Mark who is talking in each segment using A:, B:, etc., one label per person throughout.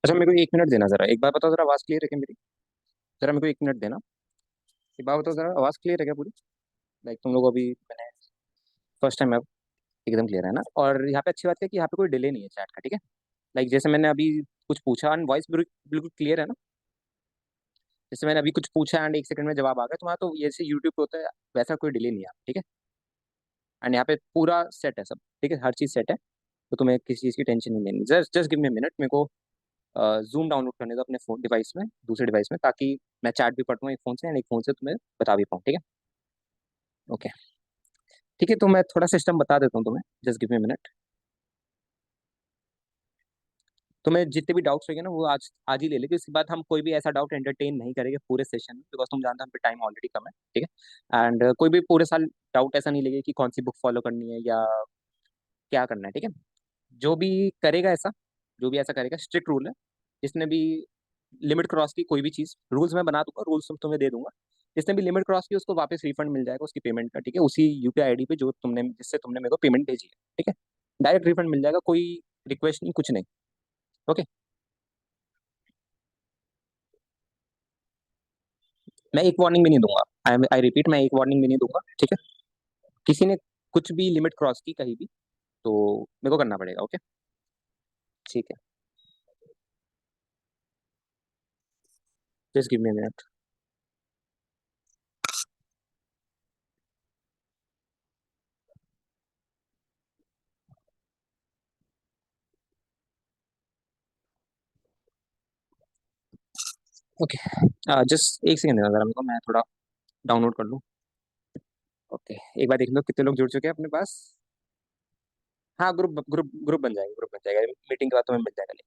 A: अच्छा, मेरे को 1 मिनट देना जरा। एक बार बताओ जरा, आवाज क्लियर है क्या मेरी? जरा मेरे को 1 मिनट देना। एक बार बताओ जरा, आवाज क्लियर है क्या पूरी? लाइक तुम लोग अभी, मैंने फर्स्ट टाइम, एकदम क्लियर है ना? और यहाँ पे अच्छी बात है कि यहाँ पे कोई डिले नहीं है चैट का, ठीक है? लाइक जैसे मैंने अभी कुछ पूछा एंड वॉइस बिल्कुल क्लियर है ना? जैसे मैंने अभी कुछ पूछा एंड 1 सेकंड में जवाब आ गया तुम्हारा, तो जैसे यूट्यूब पे होता है वैसा कोई डिले नहीं है, ठीक है? एंड यहाँ पे पूरा सेट है सब, ठीक है? हर चीज सेट है। तो तुम्हें किसी चीज की टेंशन नहीं लेनी। Just just give me minute, मेरे को जूम डाउनलोड करने दो अपने फोन डिवाइस में, दूसरे डिवाइस में, ताकि मैं चैट भी पढ़ पाऊँ एक फोन से एंड एक फोन से तुम्हें बता भी पाऊँ, ठीक है? ओके। ठीक है, तो मैं थोड़ा सिस्टम बता देता हूँ तुम्हें। Just give me minute. तुम्हें जितने भी डाउट्स होंगे ना, वो आज आज ही ले लेके, उसके बाद हम कोई भी ऐसा डाउट एंटरटेन नहीं करेंगे पूरे सेशन में, बिकॉज तुम जानते हो हम पे टाइम ऑलरेडी कम है, ठीक है? एंड कोई भी पूरे साल डाउट ऐसा नहीं लगेगा कि कौन सी बुक फॉलो करनी है या क्या करना है, ठीक है? जो भी करेगा ऐसा, जो भी ऐसा करेगा, स्ट्रिक्ट रूल है। जिसने भी लिमिट क्रॉस की, कोई भी चीज, रूल्स मैं बना दूंगा, रूल्स तुम्हें दे दूंगा। जिसने भी लिमिट क्रॉस की उसको वापस रिफंड मिल जाएगा उसकी पेमेंट का, ठीक है? उसी यूपीआई आईडी पे जो तुमने, जिससे तुमने मेरे को पेमेंट भेजी है, ठीक है? डायरेक्ट रिफंड मिल जाएगा, कोई रिक्वेस्ट नहीं, कुछ नहीं। ओके। मैं एक वार्निंग भी नहीं दूंगा। आई रिपीट, मैं एक वार्निंग भी नहीं दूंगा, ठीक है? किसी ने कुछ भी लिमिट क्रॉस की कहीं भी, तो मेरे को करना पड़ेगा, ओके? ठीक है। Just give me minute. Okay. Just 1 second देना जरा मेरे को, मैं थोड़ा डाउनलोड कर लूँ। ओके। एक बार देख लो कितने लोग जुड़ चुके हैं अपने पास। हाँ, ग्रुप ग्रुप ग्रुप बन जाएगा, ग्रुप बन जाएगा। मीटिंग के बाद तुम्हें मिल जाएगा link.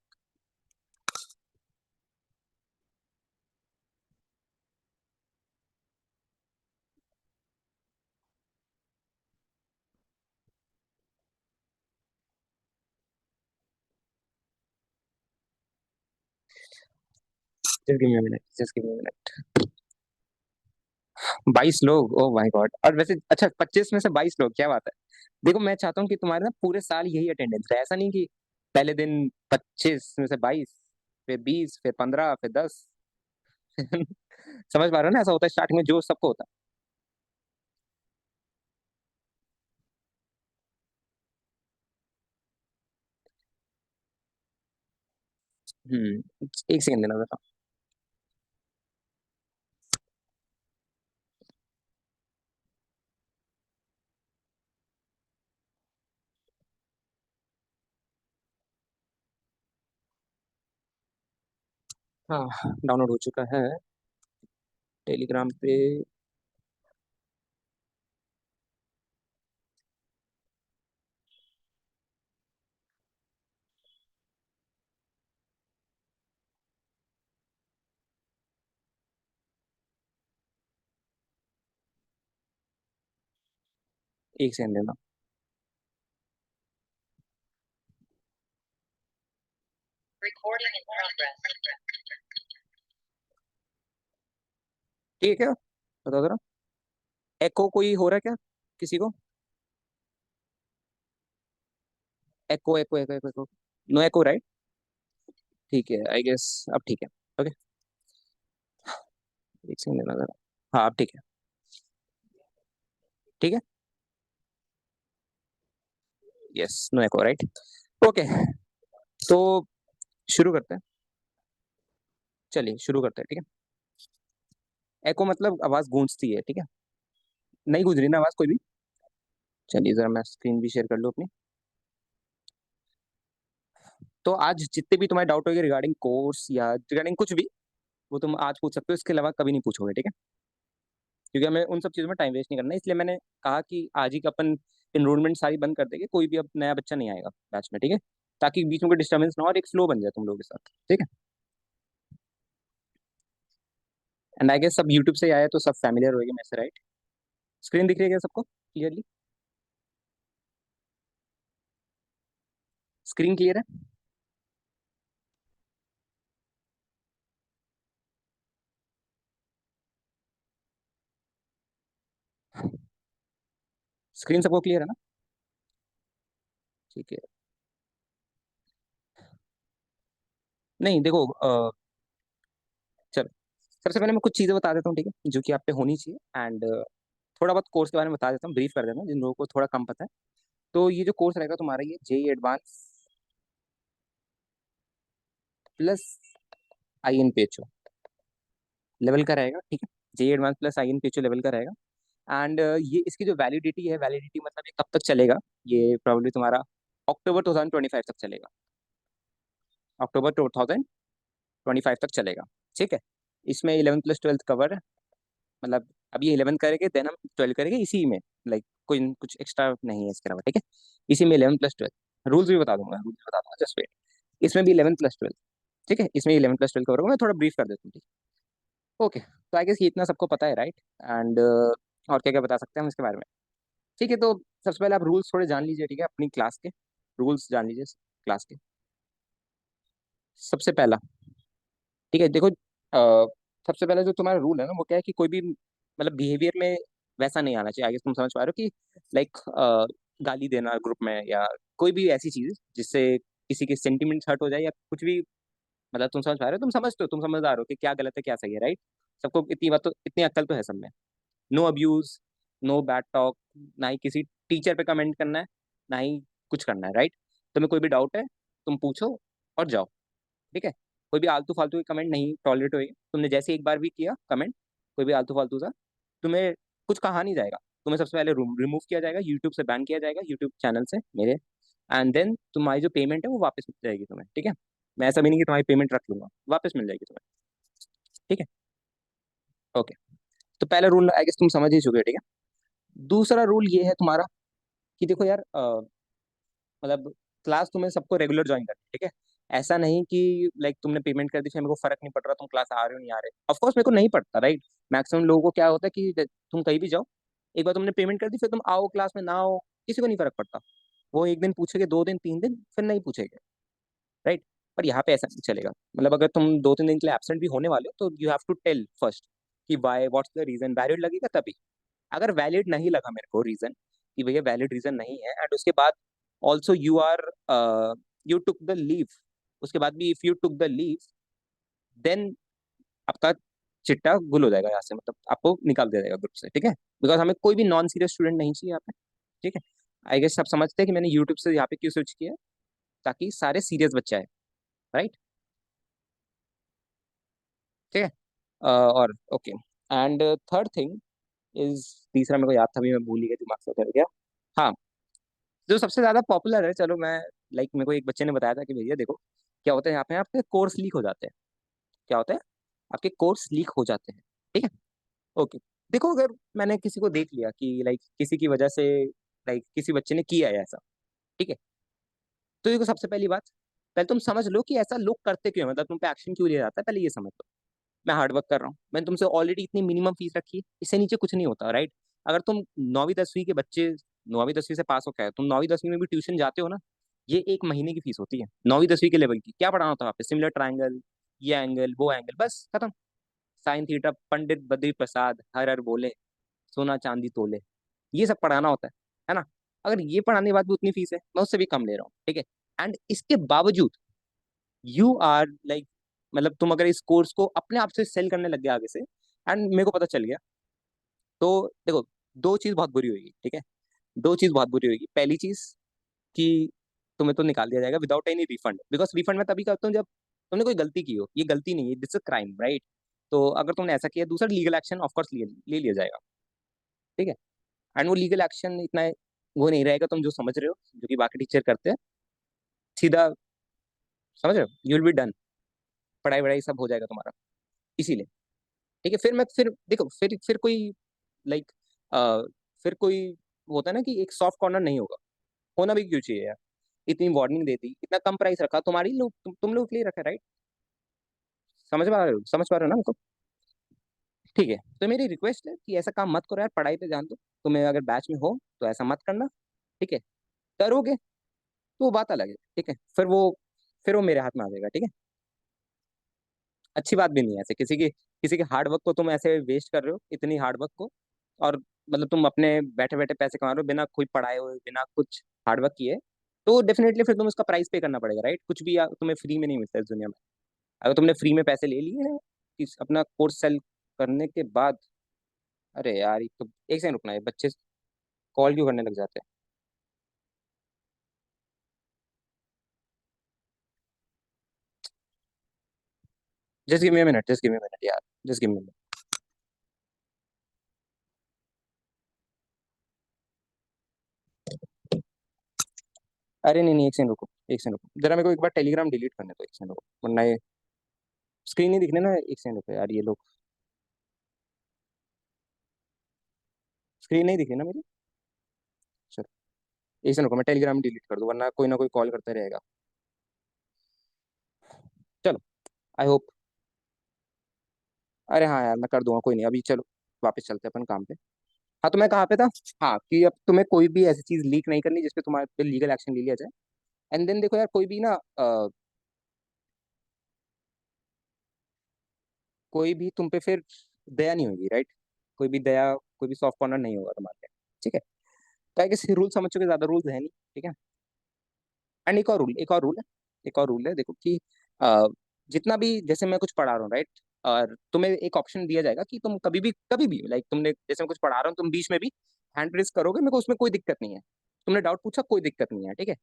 A: Just give me minute, just give me minute. 22 लोग, ओ माय गॉड! और वैसे अच्छा, 25 में से 22 लोग, क्या बात है! देखो, मैं चाहता हूँ कि तुम्हारे ना पूरे साल यही अटेंडेंस रहे। ऐसा नहीं कि पहले दिन 25 में से 22, फिर 20, फिर 15, फिर 10। समझ पा रहे हो ना? ऐसा होता है स्टार्टिंग में, जो सबको होता है। 1 सेकंड देना जरा। हाँ, डाउनलोड हो चुका है टेलीग्राम पे। 1 सेकंड देना। ठीक है क्या? बताओ जरा। एको कोई हो रहा है क्या किसी को? एको एको एको एको एको। नो एको, राइट? ठीक है, आई गेस अब ठीक है। ओके। 1 सेकंड देना जरा। हाँ, अब ठीक है। ठीक है। यस, नो एको, राइट? ओके। तो शुरू करते हैं। चलिए शुरू करते हैं, ठीक है? एको मतलब आवाज गूंजती है, ठीक है? नहीं गूंज रही ना आवाज कोई भी? चलिए जरा मैं स्क्रीन भी शेयर कर लूँ अपनी। तो आज जितने भी तुम्हारे डाउट होंगे रिगार्डिंग कोर्स या रिगार्डिंग कुछ भी, वो तुम आज पूछ सकते हो। इसके अलावा कभी नहीं पूछोगे, ठीक है? क्योंकि हमें उन सब चीज़ों में टाइम वेस्ट नहीं करना है, इसलिए मैंने कहा कि आज ही का अपन इनरोलमेंट सारी बंद कर देंगे। कोई भी अब नया बच्चा नहीं आएगा बैच में, ठीक है? ताकि बीच में कोई डिस्टर्बेंस ना हो और एक फ्लो बन जाए तुम लोगों के साथ, ठीक है? एंड आई गेस सब यूट्यूब से आया है, तो सब फैमिलियर होगी मेरे से, राइट? स्क्रीन दिख रही है क्या सबको क्लियरली? स्क्रीन क्लियर है? स्क्रीन सबको क्लियर है ना? ठीक है। नहीं देखो, चलो सबसे पहले मैं कुछ चीज़ें बता देता हूँ, ठीक है, जो कि आप पे होनी चाहिए। एंड थोड़ा बहुत कोर्स के बारे में बता देता हूँ, ब्रीफ कर देता हूँ जिन लोगों को थोड़ा कम पता है। तो ये जो कोर्स रहेगा तुम्हारा, ये JEE advance plus INPHO level का रहेगा, ठीक है। JEE advance plus INPHO level का रहेगा। एंड ये इसकी जो वैलिडिटी है, वैलिडिटी मतलब ये कब तक चलेगा, ये प्रॉब्लली तुम्हारा अक्टूबर 2025 तक चलेगा। अक्टूबर 2025 तक चलेगा, ठीक है। इसमें 11+12 कवर है, मतलब अब ये 11 करेंगे देन हम 12 करेंगे इसी में। लाइक कोई कुछ एक्स्ट्रा नहीं है इसके अलावा, ठीक है। इसी में 11+12 रूल्स भी बता दूंगा, रूल्स भी बता दूंगा, जस्ट वेट। इसमें भी 11+12, ठीक है, इसमें 11+12 कवर होगा। मैं थोड़ा ब्रीफ कर देता हूँ, ठीक है। ओके, तो आई गेस ये इतना सबको पता है, राइट। एंड और क्या क्या बता सकते हैं हम इसके बारे में, ठीक है। तो सबसे पहले आप रूल्स थोड़े जान लीजिए, ठीक है, अपनी क्लास के रूल्स जान लीजिए, क्लास के। सबसे पहला, ठीक है, देखो, सबसे पहले जो तुम्हारा रूल है ना, वो क्या है कि कोई भी मतलब बिहेवियर में वैसा नहीं आना चाहिए। आगे तुम समझ पा रहे हो कि लाइक गाली देना ग्रुप में, या कोई भी ऐसी चीज जिससे किसी के सेंटिमेंट्स हर्ट हो जाए, या कुछ भी। मतलब तुम समझ पा रहे हो, तुम समझते हो, तुम समझदार हो कि क्या गलत है क्या सही है, राइट। सबको इतनी बात तो, इतनी अक्ल तो है सब में। No abuse, no bad talk, ना ही किसी टीचर पे कमेंट करना है, ना ही कुछ करना है, राइट। तुम्हें कोई भी डाउट है, तुम पूछो और जाओ, ठीक है। कोई भी आलतू फालतू की कमेंट नहीं टॉलरेट होगी। तुमने जैसे एक बार भी किया कमेंट, कोई भी आलतू फालतू सा, तुम्हें कुछ कहा नहीं जाएगा। तुम्हें सबसे पहले रिमूव किया जाएगा, यूट्यूब से बैन किया जाएगा, यूट्यूब चैनल से मेरे। एंड देन तुम्हारी जो पेमेंट है वो वापस मिल जाएगी तुम्हें, ठीक है। मैं ऐसा भी नहीं कि तुम्हारी पेमेंट रख लूंगा, वापस मिल जाएगी तुम्हें, ठीक है। ओके, तो पहला रूल आई गेस तुम समझ ही चुके हो, ठीक है। दूसरा रूल ये है तुम्हारा कि देखो यार, मतलब क्लास तुम्हें सबको रेगुलर ज्वाइन करनी है, ठीक है। ऐसा नहीं कि लाइक तुमने पेमेंट कर दी, फिर मेरे को फर्क नहीं पड़ रहा तुम क्लास आ रहे हो नहीं आ रहे। ऑफ कोर्स मेरे को नहीं पड़ता, राइट। मैक्सिमम लोगों को क्या होता है कि तुम कहीं भी जाओ, एक बार तुमने पेमेंट कर दी, फिर तुम आओ क्लास में ना आओ, किसी को नहीं फर्क पड़ता। वो एक दिन पूछेंगे, 2 दिन 3 दिन, फिर नहीं पूछेंगे, राइट। पर यहाँ पे ऐसा नहीं चलेगा। मतलब अगर तुम 2 3 दिन के लिए एबसेंट भी होने वाले हो, तो you have to tell first कि why, what's the reason, valid लगेगा तभी। अगर वैलिड नहीं लगा मेरे को रीजन, कि भैया वैलिड रीजन नहीं है, एंड उसके बाद also you are, you took the leave, उसके बाद भी if you took the leave, then आपका चिट्टा गुल हो जाएगा यहाँ से, मतलब आपको निकाल दिया जाएगा ग्रुप से, ठीक है। बिकॉज हमें कोई भी नॉन सीरियस स्टूडेंट नहीं चाहिए यहाँ पे, ठीक है। आई गेस सब समझते हैं कि मैंने यूट्यूब से यहाँ पे क्यों स्विच किया है, ताकि सारे सीरियस बच्चे आए, राइट, ठीक है। और okay, and third thing is, तीसरा मेरे को याद था, भी मैं भूल ही गया, दिमाग से उतर गया। हाँ, जो सबसे ज्यादा पॉपुलर है, चलो मैं, लाइक मेरे को एक बच्चे ने बताया था कि भैया देखो, क्या होता है यहाँ पे, आपके कोर्स लीक हो जाते हैं। क्या होता है, आपके कोर्स लीक हो जाते हैं, ठीक है। ओके, देखो अगर मैंने किसी को देख लिया कि लाइक किसी की वजह से, लाइक किसी बच्चे ने किया है ऐसा, ठीक है। तो देखो सबसे पहली बात, पहले तुम समझ लो कि ऐसा लोग करते क्यों हैं, मतलब तुम पे एक्शन क्यों लिया जाता है, पहले ये समझ लो। मैं हार्ड वर्क कर रहा हूँ, मैंने तुमसे ऑलरेडी इतनी मिनिमम फीस रखी है, इससे नीचे कुछ नहीं होता, राइट। अगर तुम 9वीं 10वीं के बच्चे, 9वीं 10वीं से पास हो गए, तुम 9वीं 10वीं में भी ट्यूशन जाते हो ना, ये एक महीने की फीस होती है 9वीं 10वीं के लेवल की। क्या पढ़ाना होता है वहाँ पे, सिमिलर ट्राइंगल, ये एंगल वो एंगल, बस खत्म। साइन थीटा, पंडित बद्री प्रसाद, हर हर बोले, सोना चांदी तोले, ये सब पढ़ाना होता है ना। अगर ये पढ़ाने के बाद भी उतनी फीस है, मैं उससे भी कम ले रहा हूँ, ठीक है। एंड इसके बावजूद यू आर लाइक, मतलब तुम अगर इस कोर्स को अपने आप से सेल करने लग गए आगे से, एंड मेरे को पता चल गया, तो देखो, दो चीज बहुत बुरी होगी, ठीक है। दो चीज बहुत बुरी होगी। पहली चीज कि तुम्हें तो निकाल दिया जाएगा without any refund, because refund मैं तभी करता हूँ जब तुमने कोई गलती की हो। ये गलती नहीं है, दिस अ क्राइम, राइट। तो अगर तुमने ऐसा किया, दूसरा लीगल एक्शन ऑफकोर्स ले लिया जाएगा, ठीक है। एंड वो लीगल एक्शन इतना वो नहीं रहेगा, तुम जो समझ रहे हो, जो कि बाकी टीचर करते हैं, सीधा, समझ रहे हो, यू विल बी डन, पढ़ाई वढ़ाई सब हो जाएगा तुम्हारा, इसीलिए, ठीक है। फिर मैं, फिर देखो, फिर कोई लाइक, फिर कोई होता है ना कि एक सॉफ्ट कॉर्नर नहीं होगा, होना भी क्यों चाहिए यार। इतनी वार्निंग दे दी, इतना कम प्राइस रखा, तुम्हारी लोग, तुम लोग के लिए रखा, राइट। समझ पा रहे हो ना हमको, ठीक है। तो मेरी रिक्वेस्ट है कि ऐसा काम मत करो यार, पढ़ाई पे ध्यान दो। तुम्हें अगर बैच में हो तो ऐसा मत करना, ठीक है। करोगे तो वो बात अलग है, ठीक है। फिर वो मेरे हाथ में आ जाएगा, ठीक है। अच्छी बात भी नहीं है ऐसे किसी के हार्ड वर्क को तुम ऐसे वेस्ट कर रहे हो, इतनी हार्ड वर्क को। और मतलब तुम अपने बैठे बैठे पैसे कमा रहे हो, बिना कोई पढ़ाए हुए, बिना कुछ हार्ड वर्क किए। तो डेफिनेटली फिर तुम्हें उसका प्राइस पे करना पड़ेगा, राइट। कुछ भी तुम्हें फ्री में नहीं मिलता इस दुनिया में, अगर तुमने फ्री में पैसे ले लिए हैं इस अपना कोर्स सेल करने के बाद। अरे यार ये तो एक सेकंड रुकना है, बच्चे कॉल क्यों करने लग जाते हैं। Just give me a minute, just give me a minute यार, जस्ट गिव मी। अरे नहीं नहीं, एक सेकंड रुको, एक सेकंड रुको जरा, मेरे को एक बार टेलीग्राम डिलीट करने दो, एक सेकंड रुको, वरना ये स्क्रीन नहीं दिखने ना। एक सेकंड रुको यार, ये लोग स्क्रीन नहीं दिख रही ना मेरी। चलो एक सेकंड रुको, मैं टेलीग्राम डिलीट कर दूं, वरना कोई ना कोई कॉल करता रहेगा। चलो, आई होप। अरे हाँ यार, मैं कर दूंगा, कोई नहीं, अभी चलो वापस चलते हैं अपन काम पे। हाँ तो मैं कहाँ पे था। हाँ कि अब तुम्हें कोई भी ऐसी चीज लीक नहीं करनी जिसपे तुम्हारे पे लीगल एक्शन ले लिया जाए। एंड देन देखो यार, कोई भी ना कोई भी तुम पे फिर दया नहीं होगी, राइट। कोई भी दया, कोई भी सॉफ्ट कॉर्नर नहीं होगा तुम्हारे पे। ठीक है। क्या है कि रूल समझ चुके, ज्यादा रूल्स है नहीं। ठीक है। एंड एक और रूल, एक और रूल है, एक और रूल है, देखो कि अ, जितना भी जैसे मैं कुछ पढ़ा रहा हूँ, राइट। और तुम्हें एक ऑप्शन दिया जाएगा कि तुम कभी भी लाइक तुमने जैसे मैं कुछ पढ़ा रहा हूँ, तुम बीच में भी हैंड रेस करोगे, मेरे को उसमें कोई दिक्कत नहीं है। तुमने डाउट पूछा, कोई दिक्कत नहीं है, ठीक है।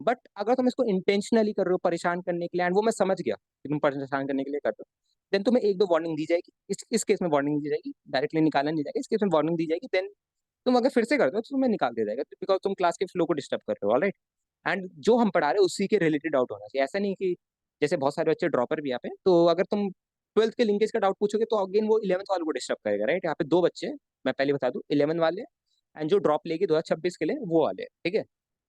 A: बट अगर तुम इसको इंटेंशनली कर रहे हो परेशान करने के लिए, एंड वो मैं समझ गया कि तुम परेशान करने के लिए कर रहे हो, देन तुम्हें एक दो वार्निंग दी जाएगी। इस केस में वार्निंग दी जाएगी, डायरेक्टली निकालना नहीं जाएगा, इस केस में वार्निंग दी जाएगी। देन तुम अगर फिर से करते हो तो तुम्हें निकाल दिया जाएगा, बिकॉज तुम क्लास के फ्लो को डिस्टर्ब कर रहे हो, ऑलराइट। एंड जो हम पढ़ा रहे हैं उसी के रिलेटेड डाउट होना चाहिए, ऐसा नहीं कि जैसे बहुत सारे बच्चे ड्रॉपर भी यहाँ पे, तो अगर तुम ट्वेल्थ के लिंकेज का डाउट पूछोगे तो अगेन वो इलेवंथ वालों को डिस्टर्ब करेगा, राइट। यहाँ पे दो बच्चे, मैं पहले बता दूं, 11 वाले एंड जो ड्रॉप लेगी 2026 के लिए वो वाले, ठीक है।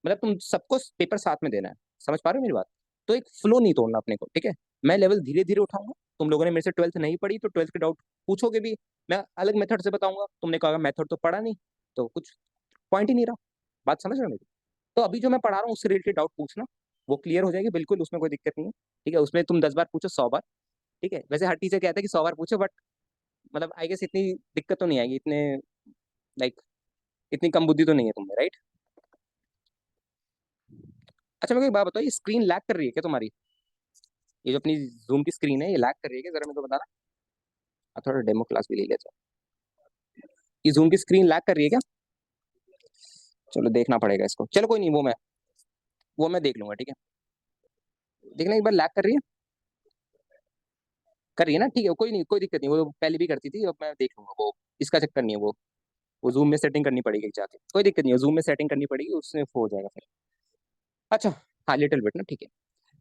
A: मतलब तुम सबको पेपर साथ में देना है। समझ पा रहे हो मेरी बात। तो एक फ्लो नहीं तोड़ना अपने को, ठीक है। मैं लेवल धीरे धीरे उठाऊंगा। तुम लोगों ने मेरे से ट्वेल्थ नहीं पढ़ी तो ट्वेल्थ के डाउट पूछोगे भी, मैं अलग मेथड से बताऊंगा। तुमने कहा मेथड तो पढ़ा नहीं, तो कुछ पॉइंट ही नहीं रहा। बात समझ रहे हो मेरी। तो अभी जो मैं पढ़ा रहा हूँ उससे रिलेटेड डाउट पूछना, वो क्लियर हो जाएगी बिल्कुल, उसमें कोई दिक्कत नहीं है। ठीक है, उसमें तुम 10 बार पूछो, 100 बार। ठीक है, वैसे हर टीचर कहता है कि 100 बार पूछो, बट मतलब आई गेस इतनी दिक्कत तो नहीं आएगी, इतने लाइक इतनी कम बुद्धि तो नहीं है तुम्हें, राइट। अच्छा मेरे को एक बात बताओ, ये स्क्रीन लैग कर रही है क्या तुम्हारी? ये जो अपनी जूम की स्क्रीन है, ये लैग कर रही है क्या, जरा मेरे को बताना। थोड़ा डेमो क्लास भी ले लिया जाए। ये जूम की स्क्रीन लैग कर रही है क्या? चलो देखना पड़ेगा इसको, चलो कोई नहीं, वो मैं देख लूंगा, ठीक है। देखना एक बार लैग कर रही है, कर रही है ना, ठीक है, कोई नहीं, कोई दिक्कत नहीं, वो पहले भी करती थी, अब मैं देख लूंगा वो। इसका चक्कर नहीं है वो जूम में सेटिंग करनी पड़ेगी जाके, कोई दिक्कत नहीं है, जूम में सेटिंग करनी पड़ेगी, उससे हो जाएगा फिर। अच्छा, हाँ लिटिल बिट ना, ठीक है।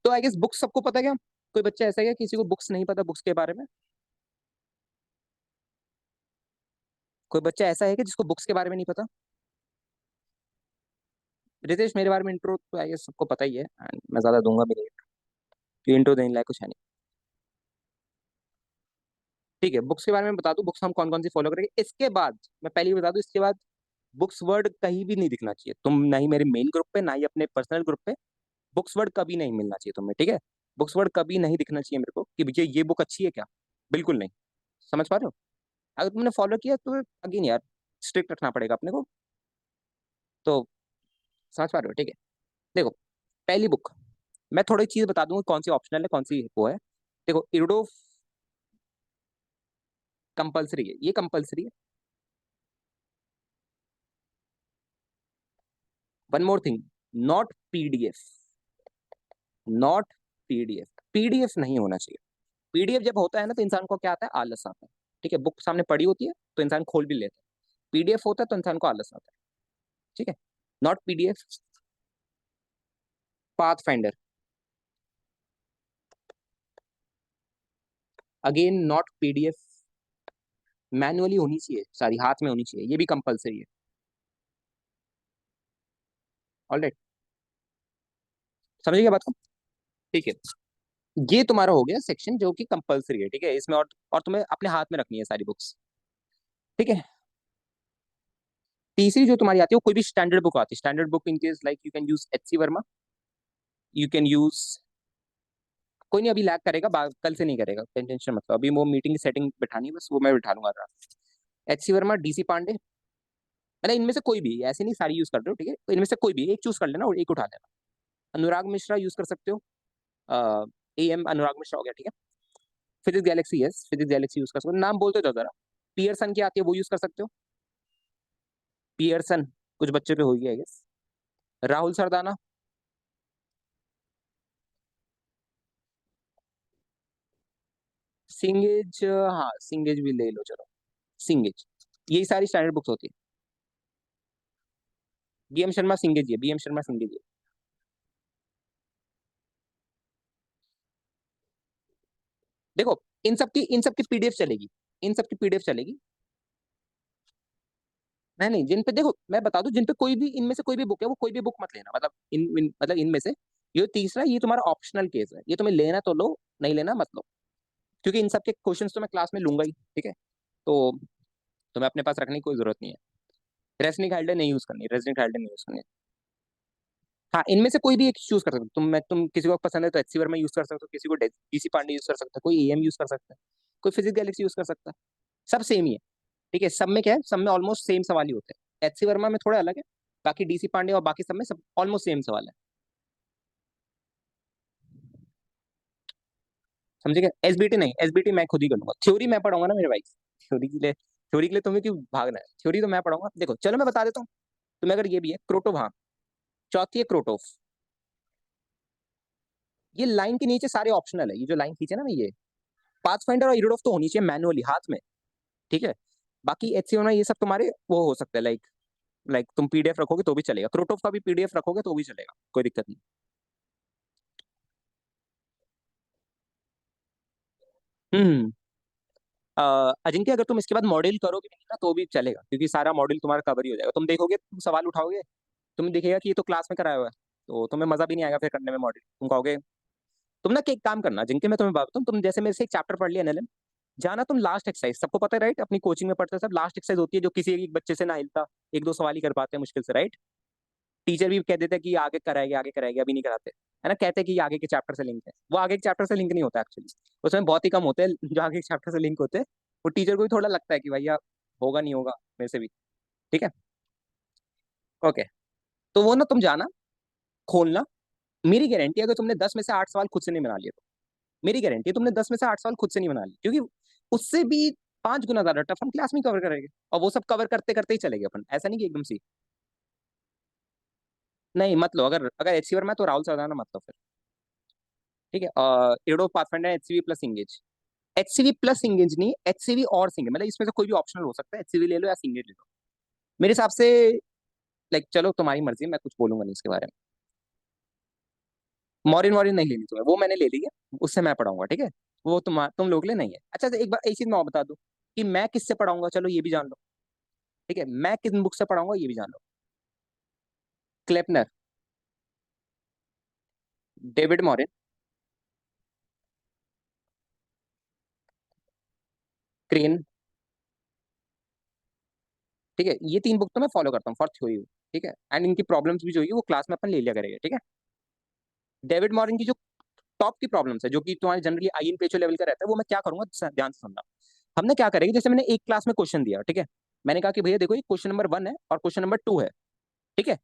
A: तो आई गेस बुक्स सबको पता है क्या? कोई बच्चा ऐसा है क्या किसी को बुक्स नहीं पता, बुक्स के बारे में? कोई बच्चा ऐसा है कि जिसको बुक्स के बारे में नहीं पता? रितेश, मेरे बारे में इंट्रो तो आई गेस सबको पता ही है, and मैं ज्यादा दूंगा भी नहीं, कि इंट्रो देने लायक कुछ है नहीं। ठीक है, बुक्स के बारे में बता दूं, बुक्स हम कौन कौन सी फॉलो करेंगे इसके बाद। मैं पहले ही बता दूं, इसके बाद बुक्स वर्ड कहीं भी नहीं दिखना चाहिए, तुम ना ही मेरे मेल ग्रुप पे, ना ही अपने पर्सनल ग्रुप पे। बुक्स वर्ड कभी नहीं मिलना चाहिए तुम्हें, ठीक है। बुक्स वर्ड कभी नहीं दिखना चाहिए मेरे को कि भैया ये बुक अच्छी है क्या। बिल्कुल नहीं। समझ पा रहे हो? अगर तुमने फॉलो किया तो अगेन यार, स्ट्रिक्ट रखना पड़ेगा अपने को। तो समझ पा रहे हो, ठीक है। देखो, पहली बुक, मैं थोड़ी चीज बता दूंगा कौन सी ऑप्शनल है, कौन सी वो है। देखो, इरोडो कंपलसरी है, ये कंपलसरी है। One more thing, not PDF, not PDF. PDF नहीं होना चाहिए। पीडीएफ जब होता है ना तो इंसान को क्या आता है, आलस आता है। ठीक है, बुक सामने पड़ी होती है तो इंसान खोल भी लेता है। पीडीएफ होता है तो इंसान को आलस आता है। ठीक है, not PDF. Path finder, again not PDF. Manually होनी चाहिए सारी, हाथ में होनी चाहिए, ये भी कंपलसरी है। ऑलराइट, समझिए बात को। ठीक है, ये तुम्हारा हो गया सेक्शन जो कि कंपलसरी है, ठीक है। इसमें और तुम्हें अपने हाथ में रखनी है सारी बुक्स। ठीक है। तीसरी जो तुम्हारी आती है वो कोई भी स्टैंडर्ड बुक आती है, standard book in case like you can use H C Verma, you can use, कोई नहीं अभी लैग करेगा, कल से नहीं करेगा, टेंशन मत लो, अभी वो मीटिंग की सेटिंग बैठानी है बस, वो मैं बैठा लूंगा। H C Verma, DC Pandey, मतलब इनमें से कोई भी, ऐसे नहीं सारी यूज कर रहे हो, ठीक है, तो इनमें से कोई भी एक चूज कर लेना और एक उठा लेना। अनुराग मिश्रा यूज कर सकते हो, ए एम अनुराग मिश्रा हो गया, ठीक है। Physics Galaxy, yes physics Galaxy use कर सकते हो, नाम बोलते जाओ जरा। पियरसन की आती है, वो यूज कर सकते हो। पियरसन कुछ बच्चे पे होगी आई गेस। राहुल सरदाना। सिंगेज, हाँ सिंगेज भी ले लो चलो। सिंगेज, यही सारी स्टैंडर्ड बुक्स होती है। बीएम शर्मा सिंगेज है, बीएम शर्मा सिंगेज है। देखो इन सब की पीडीएफ चलेगी, इन सब की पीडीएफ चलेगी। नहीं नहीं, जिन पे देखो मैं बता दूं, जिन पे कोई भी इनमें से कोई भी बुक है, वो कोई भी बुक मत लेना, मतलब मतलब इनमें से ये तीसरा, ये तुम्हारा ऑप्शनल केस है, ये तुम्हें लेना तो लो, नहीं लेना मत लो। क्योंकि इन सब के क्वेश्चंस तो मैं क्लास में लूंगा ही, ठीक है। तो तुम्हें अपने पास रखने की कोई जरूरत नहीं है। रेसनिक हाइल्डे नहीं यूज करनी, रेसनिक हाइल्डे नहीं यूज करनी। हाँ इनमें से कोई भी एक चूज कर सकते हो तुम किसी को पसंद है तो एचसी वर्मा यूज कर सकते हो, किसी को डीसी पांडे यूज कर सकते हो, कोई एएम यूज कर सकता है, कोई फिजिक्स गैलेक्सी यूज कर सकता है। सब सेम ही है, ठीक है। सब में क्या है, सब में ऑलमोस्ट सेम सवाल ही होते हैं, एचसी वर्मा में थोड़ा अलग है। बाकी डीसी पांडे और बाकी सब में सब ऑलमोस्ट सेम सवाल है। समझे क्या? एसबीटी नहीं, एसबीटी मैं खुद ही करूंगा, थ्योरी मैं पढ़ाऊंगा ना मेरे भाई। थ्योरी के लिए तुम्हें क्यों भागना है, थ्योरी तो मैं पढ़ाऊंगा। देखो चलो मैं बता देता हूँ तुम्हें, अगर ये भी है क्रोटोव, हाँ चौथी है क्रोटोव। ये लाइन के नीचे सारे ऑप्शनल है, ये जो लाइन खींचे ना मैं, ये पाथ फाइंडर और इरोडोफ तो होनी चाहिए मैनुअली हाथ में, ठीक है। बाकी एचसीओ ना ये सब तुम्हारे वो हो सकते हैं, लाइक लाइक तुम पीडीएफ रखोगे तो भी चलेगा, क्रोटोफ का भी पीडीएफ रखोगे तो भी चलेगा, कोई दिक्कत नहीं। हम्म। अजिंक्य अगर तुम इसके बाद मॉड्यूल करोगे भी नहीं ना तो भी चलेगा, क्योंकि सारा मॉड्यूल तुम्हारा कवर ही हो जाएगा। तुम देखोगे, तुम सवाल उठाओगे, तुम्हें दिखेगा कि ये तो क्लास में कराया हुआ है, तो तुम्हें मजा भी नहीं आएगा फिर करने में मॉड्यूल, तुम कहोगे। तुम ना एक काम करना जिनके, मैं तुम्हें बात बताऊं, तुम जैसे मेरे से एक चैप्टर पढ़ लिया एनएलएम, जाना तुम लास्ट एक्सरसाइज, सबको पता है राइट, अपनी कोचिंग में पढ़ते हैं सब, लास्ट एक्सरसाइज होती है जो किसी एक बच्चे से ना हिलता, एक दो सवाल ही कर पाते हैं मुश्किल से, राइट। टीचर भी कह देते हैं कि आगे कराएंगे, आगे कराएंगे, अभी नहीं कराते, है ना, कहते हैं कि ये आगे के चैप्टर से लिंक है, वो आगे के चैप्टर से लिंक नहीं होता एक्चुअली। उसमें बहुत ही कम होते हैं जो आगे के चैप्टर से लिंक होते हैं। वो टीचर को भी थोड़ा लगता है कि भैया होगा नहीं होगा मेरे से भी, ठीक है। ओके, तो वो ना तुम जाना, खोलना, मेरी गारंटी अगर तुमने 10 में से 8 सवाल खुद से नहीं बना लिए तो, मेरी गारंटी है तुमने 10 में से 8 सवाल खुद से नहीं बना लिए, क्योंकि उससे भी 5 गुना ज्यादा टफ हम क्लास में कवर करेंगे, और वो सब कवर करते करते ही चलेंगे अपन, ऐसा नहीं कि एकदम से। नहीं मत लो, अगर अगर एचसी वर्मा है तो राहुल सरदाना मत लो फिर, ठीक है। एडो Pathfinder HCV plus engage, HCV plus engage नहीं, एचसीवी और सिंगेज, मतलब इसमें से कोई भी ऑप्शनल हो सकता है, एचसीवी ले लो या सिंगेज ले लो, मेरे हिसाब से। लाइक चलो तुम्हारी मर्जी है, मैं कुछ बोलूंगा नहीं इसके बारे में। मॉरिन वॉरिन नहीं लेनी तुम्हें, वो मैंने ले ली है, उससे मैं पढ़ाऊंगा, ठीक है। वो तुम लोग के लिए नहीं है। अच्छा एक बार एक चीज मैं और बता दूं, कि मैं किससे पढ़ाऊंगा, चलो ये भी जान लो, ठीक है। मैं किस बुक से पढ़ाऊंगा ये भी जान लो। क्लेपनर, डेविड मॉरिन, क्रेन, ठीक है। ये 3 बुक तो मैं फॉलो करता हूँ फॉर थ्योरी, ठीक है। एंड इनकी प्रॉब्लम्स भी जो है वो क्लास में अपन ले लिया करेंगे, ठीक है। डेविड मॉरिन की जो टॉप की प्रॉब्लम्स है, जो कि तुम्हारे जनरली आई इन पेचो लेवल का रहता है, वो मैं क्या करूंगा, ध्यान से सुनना। हमने क्या करेंगे, जैसे मैंने एक क्लास में क्वेश्चन दिया, ठीक है। मैंने कहा कि भैया देखो ये क्वेश्चन नंबर 1 है और क्वेश्चन नंबर 2 है, ठीक है।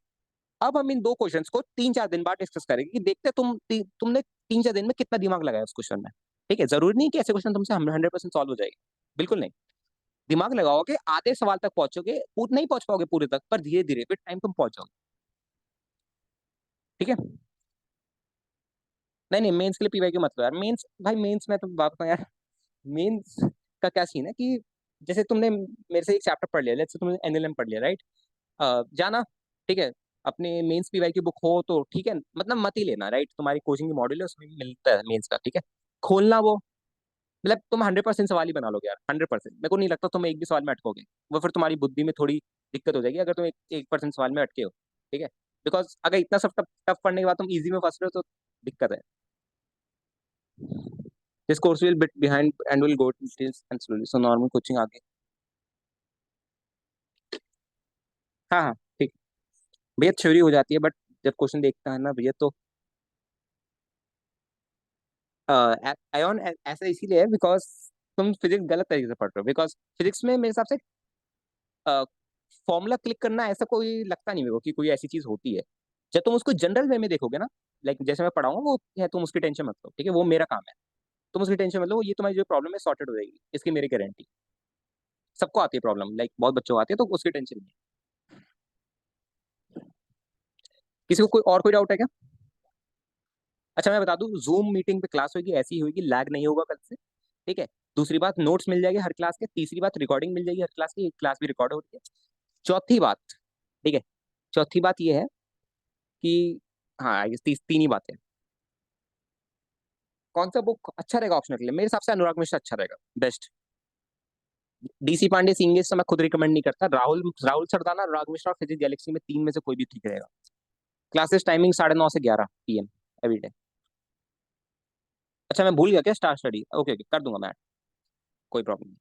A: अब हम इन दो क्वेश्चंस को 3-4 दिन बाद डिस्कस करेंगे, कि देखते तुमने 3-4 दिन में कितना दिमाग लगाया उस क्वेश्चन में, ठीक है। जरूरी नहीं कि ऐसे क्वेश्चन तुमसे 100% सॉल्व हो जाएगी, बिल्कुल नहीं। दिमाग लगाओगे, आधे सवाल तक पहुंचोगे, नहीं पहुंच पाओगे पूरे तक, पर धीरे धीरे विद टाइम तुम पहुंच जाओगे, ठीक है। नहीं नहीं, मेंस के लिए पीवाई क्यों मतलब यार, मेंस भाई मेंस में तो बात बताऊं यार, मेंस का क्या सीन है कि जैसे तुमने मेरे से एक चैप्टर पढ़ लिया, लेट्स से तुमने एनएलएम पढ़ लिया, राइट। जाना, ठीक है। अपने मेंस पीवाई की बुक हो तो ठीक है, मतलब मत ही लेना, राइट। तुम्हारी कोचिंग की मॉड्यूल है उसमें भी मिलता है मेंस का, ठीक है। खोलना वो, मतलब तुम 100% सवाल ही बना लोगे यार, 100%। मेरे को नहीं लगता तुम एक भी सवाल में अटकोगे, वो फिर तुम्हारी बुद्धि में थोड़ी दिक्कत हो जाएगी अगर तुम 1% सवाल में अटके हो, ठीक है। बिकॉज अगर इतना सब टफ टफ पढ़ने के बाद तुम इजी में फंस रहे हो तो दिक्कत है। This course will bit behind and will go details and slowly, so normal coaching आगे। हाँ हाँ ठीक। भैया थ्योरी हो जाती है, बट जब क्वेश्चन देखता है ना भैया तो आयोन ऐसा इसीलिए है बिकॉज तुम फिजिक्स गलत तरीके से पढ़ रहे हो, बिकॉज फिजिक्स में मेरे हिसाब से फॉर्मूला क्लिक करना ऐसा कोई लगता नहीं मेरे को कि कोई ऐसी चीज होती है। जब तुम उसको जनरल वे में देखोगे ना, लाइक जैसे मैं पढ़ाऊंगा वो है, तुम उसकी टेंशन मत लो, ठीक है, वो मेरा काम है। तुम उसकी टेंशन मतलब ये तुम्हारी जो प्रॉब्लम है सॉर्टेड हो जाएगी, इसकी मेरी गारंटी। सबको आती है प्रॉब्लम, लाइक बहुत बच्चों को आती है, तो उसकी टेंशन नहीं है। किसी को कोई और कोई डाउट है क्या? अच्छा मैं बता दूं, जूम मीटिंग पे क्लास होगी, ऐसी ही होगी, लैग नहीं होगा कल से। ठीक है। दूसरी बात, नोट्स मिल जाएंगे हर क्लास के। तीसरी बात, रिकॉर्डिंग मिल जाएगी हर क्लास की, एक क्लास भी रिकॉर्ड होती है। चौथी बात, ठीक है, चौथी बात ये है कि, हाँ ये तीन ही बातें। कौन सा बुक अच्छा रहेगा ऑप्शनल के लिए? मेरे हिसाब से अनुराग मिश्रा अच्छा रहेगा, बेस्ट। डीसी पांडे सी इंग्लिश तो मैं खुद रिकमेंड नहीं करता। राहुल राहुल सरदाना, अनुराग मिश्रा, फिजिक्स गैलेक्सी में तीन में से कोई भी ठीक रहेगा। क्लासेस टाइमिंग 9:30 से 11 PM एवरी डे। अच्छा मैं भूल गया क्या, स्टार स्टडी, ओके ओके कर दूंगा मैं, कोई प्रॉब्लम नहीं।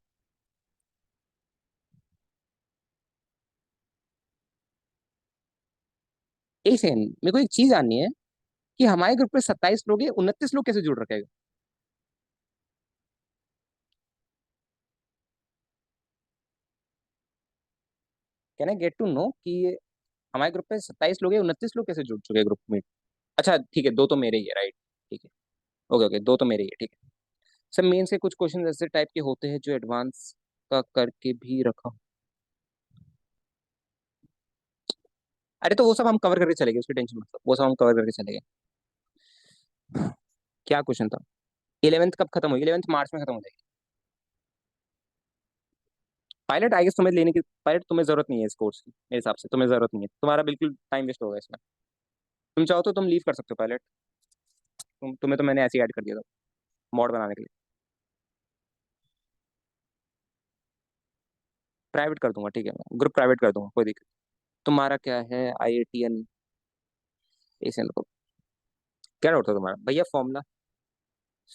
A: एक सेकंड, मेरे को एक चीज जाननी है कि हमारे ग्रुप में 27 लोग हैं, 29 लोग कैसे जुड़ रखे हैं? Can I get to know कि हमारे ग्रुप में 27 लोग हैं, 29 लोग कैसे जुड़ चुके हैं ग्रुप में? अच्छा ठीक है, दो तो मेरे ही है, राइट। ठीक है। ओके ओके, दो तो मेरे ही है, ठीक है। सर मेंस के कुछ क्वेश्चन ऐसे टाइप के होते हैं जो एडवांस का करके भी रखा। अरे तो वो सब हम कवर करके चलेंगे, उसकी टेंशन मत लो, वो सब हम कवर करके चलेंगे। क्या क्वेश्चन था? 11th कब खत्म हुई? 11th मार्च में खत्म हो जाएगी। पायलट आई गेस तुम्हें लेने की, पायलट तुम्हें जरूरत नहीं है इस कोर्स की, मेरे हिसाब से तुम्हें जरूरत नहीं है, तुम्हारा बिल्कुल टाइम वेस्ट होगा इसमें। तुम चाहो तो तुम लीव कर सकते हो पायलट। तुम्हें तो मैंने ऐसे ही ऐड कर दिया था मॉड बनाने के लिए। प्राइवेट कर दूंगा, ठीक है, ग्रुप प्राइवेट कर दूंगा, कोई दिक्कत। तुम्हारा क्या है, IITN एशियन को? क्या डाउट था तुम्हारा भैया? फॉर्मूला,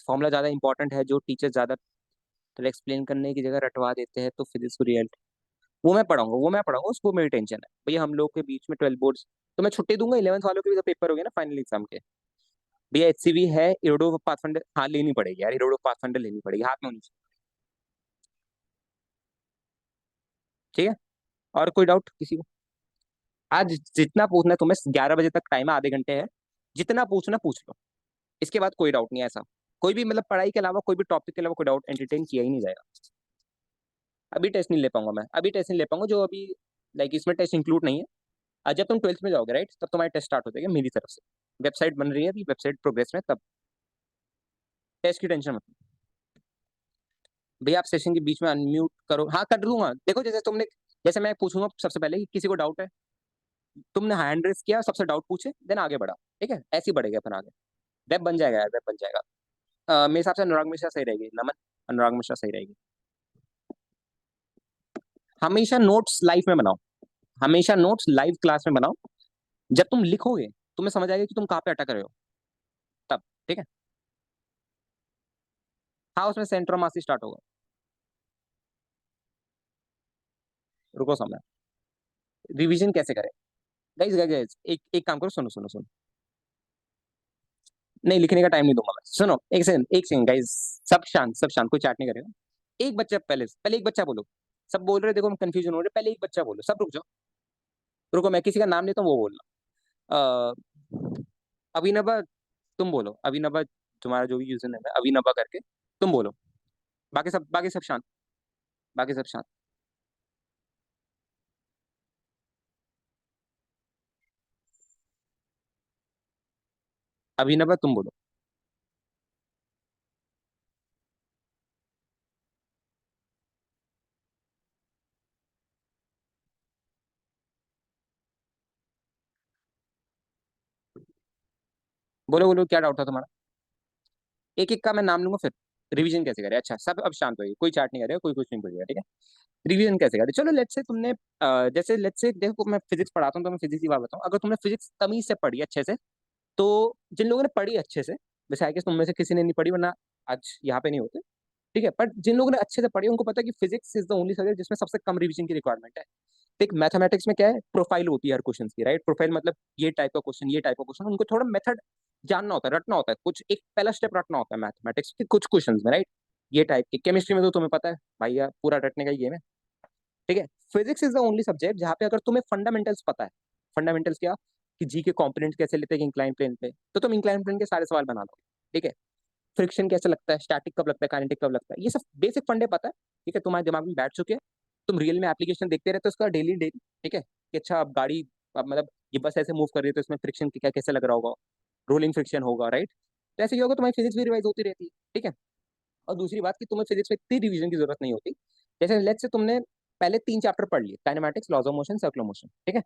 A: फॉर्मूला ज्यादा इंपॉर्टेंट है, जो टीचर ज्यादा एक्सप्लेन करने की जगह रटवा देते हैं तो फिजिक्स को रियलिटी। वो मैं पढ़ाऊंगा, उसको मेरी टेंशन है भैया। हम लोग के बीच में 12 बोर्ड्स, तो मैं छुट्टी दूंगा। 11th वालों के भी तो पेपर हो गए ना फाइनल एग्जाम के। भैया HCV है, इरोडो पाथफंडर, हाँ लेनी पड़ेगी यार, इरोडो पाथफंडर लेनी पड़ेगी, हाथ में होनी चाहिए। ठीक है। और कोई डाउट किसी को? आज जितना पूछना है तुम्हें, 11 बजे तक टाइम है, आधे घंटे है, जितना पूछना पूछ लो। इसके बाद कोई डाउट नहीं है ऐसा। कोई भी मतलब पढ़ाई के अलावा कोई भी टॉपिक के अलावा कोई डाउट एंटरटेन किया ही नहीं जाएगा। अभी टेस्ट नहीं ले पाऊंगा मैं, अभी टेस्ट नहीं ले पाऊंगा जो अभी, लाइक इसमें टेस्ट इंक्लूड नहीं है। जब तुम 12th में जाओगे राइट, तब तुम्हारे टेस्ट स्टार्ट हो जाएगा मेरी तरफ से। वेबसाइट बन रही है अभी, वेबसाइट प्रोग्रेस में, तब टेस्ट की टेंशन मत लो। भैया आप सेशन के बीच में अनम्यूट करो, हाँ कर दूंगा। देखो जैसे तुमने, जैसे मैं पूछूंगा सबसे पहले कि किसी को डाउट है, तुमने हैंड रेस किया, सबसे डाउट पूछे, देन आगे बढ़ा। ठीक है, ऐसे ही बढ़ेगा अपन आगे। वेब बन जाएगा यार, वेब बन जाएगा। मेरे हिसाब से अनुराग मिश्रा सही रहेगी, नमन। अनुराग मिश्रा सही रहेगी। हमेशा नोट्स लाइव में बनाओ, हमेशा नोट्स लाइव क्लास में बनाओ। जब तुम लिखोगे तुम्हें समझ आएगा कि तुम कहाँ पे अटक रहे हो, तब। ठीक है। हाँ उसमें सेंटर मास ही स्टार्ट होगा। रुको समय, रिवीजन कैसे करें? गाइस गाइस गाइस, एक एक काम करो, सुनो सुनो सुनो। नहीं लिखने का टाइम नहीं दूंगा मैं, सुनो एक सेकंड, एक सेकंड गाइस। सब शांत, कोई चैट नहीं करेगा। एक बच्चा, पहले पहले एक बच्चा बोलो। सब बोल रहे, देखो हम कंफ्यूजन हो रहे, पहले एक बच्चा बोलो, सब रुक जाओ। रुको मैं किसी का नाम लेता हूँ, वो बोलना। अभिनवा, तुम बोलो अभिनवा। तुम्हारा जो भी यूजर नेम है अभिनवा करके, तुम बोलो। बाकी सब शांत, बाकी सब शांत। अभिनवा तुम बोलो। बोलो बोलो, क्या डाउट था तुम्हारा? एक एक का मैं नाम लूंगा फिर। रिवीजन कैसे करें? अच्छा सब अब शांत होइए, कोई चैट नहीं करेगा, कोई कुछ नहीं बोलेगा, ठीक है। रिवीजन कैसे करें? चलो लेट्स से तुमने, जैसे लेट्स से देखो मैं फिजिक्स पढ़ाता हूँ तो मैं फिजिक्स की बात बताऊँ। अगर तुमने फिजिक्स तमीज से पढ़ी अच्छे से, तो जिन लोगों ने पढ़ी अच्छे से, वैसे आई गेस तुम में से किसी ने नहीं पढ़ी, वरना आज यहाँ पे नहीं होते। ठीक है, बट जिन लोगों ने अच्छे से पढ़ी उनको पता है कि physics is the only subject जिसमें सबसे कम रिवीजन की रिक्वायरमेंट है। देख मैथमेटिक्स में क्या है, प्रोफाइल होती है हर क्वेश्चन की, राइट। प्रोफाइल मतलब ये टाइप का क्वेश्चन, ये टाइप का क्वेश्चन, उनको थोड़ा मेथड जानना होता है, रटना होता है, कुछ एक पहला स्टेप रटना होता है मैथमेटिक्स के कुछ क्वेश्चन में, राइट। ये टाइप के केमिस्ट्री में तो तुम्हें पता है भैया, पूरा रटने का ही गेम है। ठीक है। Physics is the only subject जहाँ पे अगर तुम्हें फंडामेंटल्स पता है, फंडामेंटल्स क्या, कि जी के कंपोनेंट कैसे लेते हैं इंक्लाइन प्लेन पे, तो तुम इंक्लाइन प्लेन के सारे सवाल बना लो। ठीक है। फ्रिक्शन कैसे लगता है, स्टैटिक कब लगता है, काइनेटिक कब लगता है, ये सब बेसिक फंडे पता है। ठीक है, तुम्हारे दिमाग में बैठ चुके हैं, तुम रियल में एप्लीकेशन देखते रहते हो उसका डेली डेली। ठीक है कि अच्छा अब गाड़ी, अब मतलब ये बस ऐसे मूव कर रही है तो इसमें फ्रिक्शन क्या कैसे लग रहा होगा, रोलिंग फ्रिक्शन होगा, राइट। तो ऐसे क्या होगा, तुम्हारी फिजिक्स भी रिवाइज होती रहती है। ठीक है, और दूसरी बात कि तुम्हें फिजिक्स में इतनी रिवीजन की जरूरत नहीं होती। जैसे लेट्स से तुमने पहले 3 चैप्टर पढ़ लिए, kinematics, laws of motion, circular motion. ठीक है,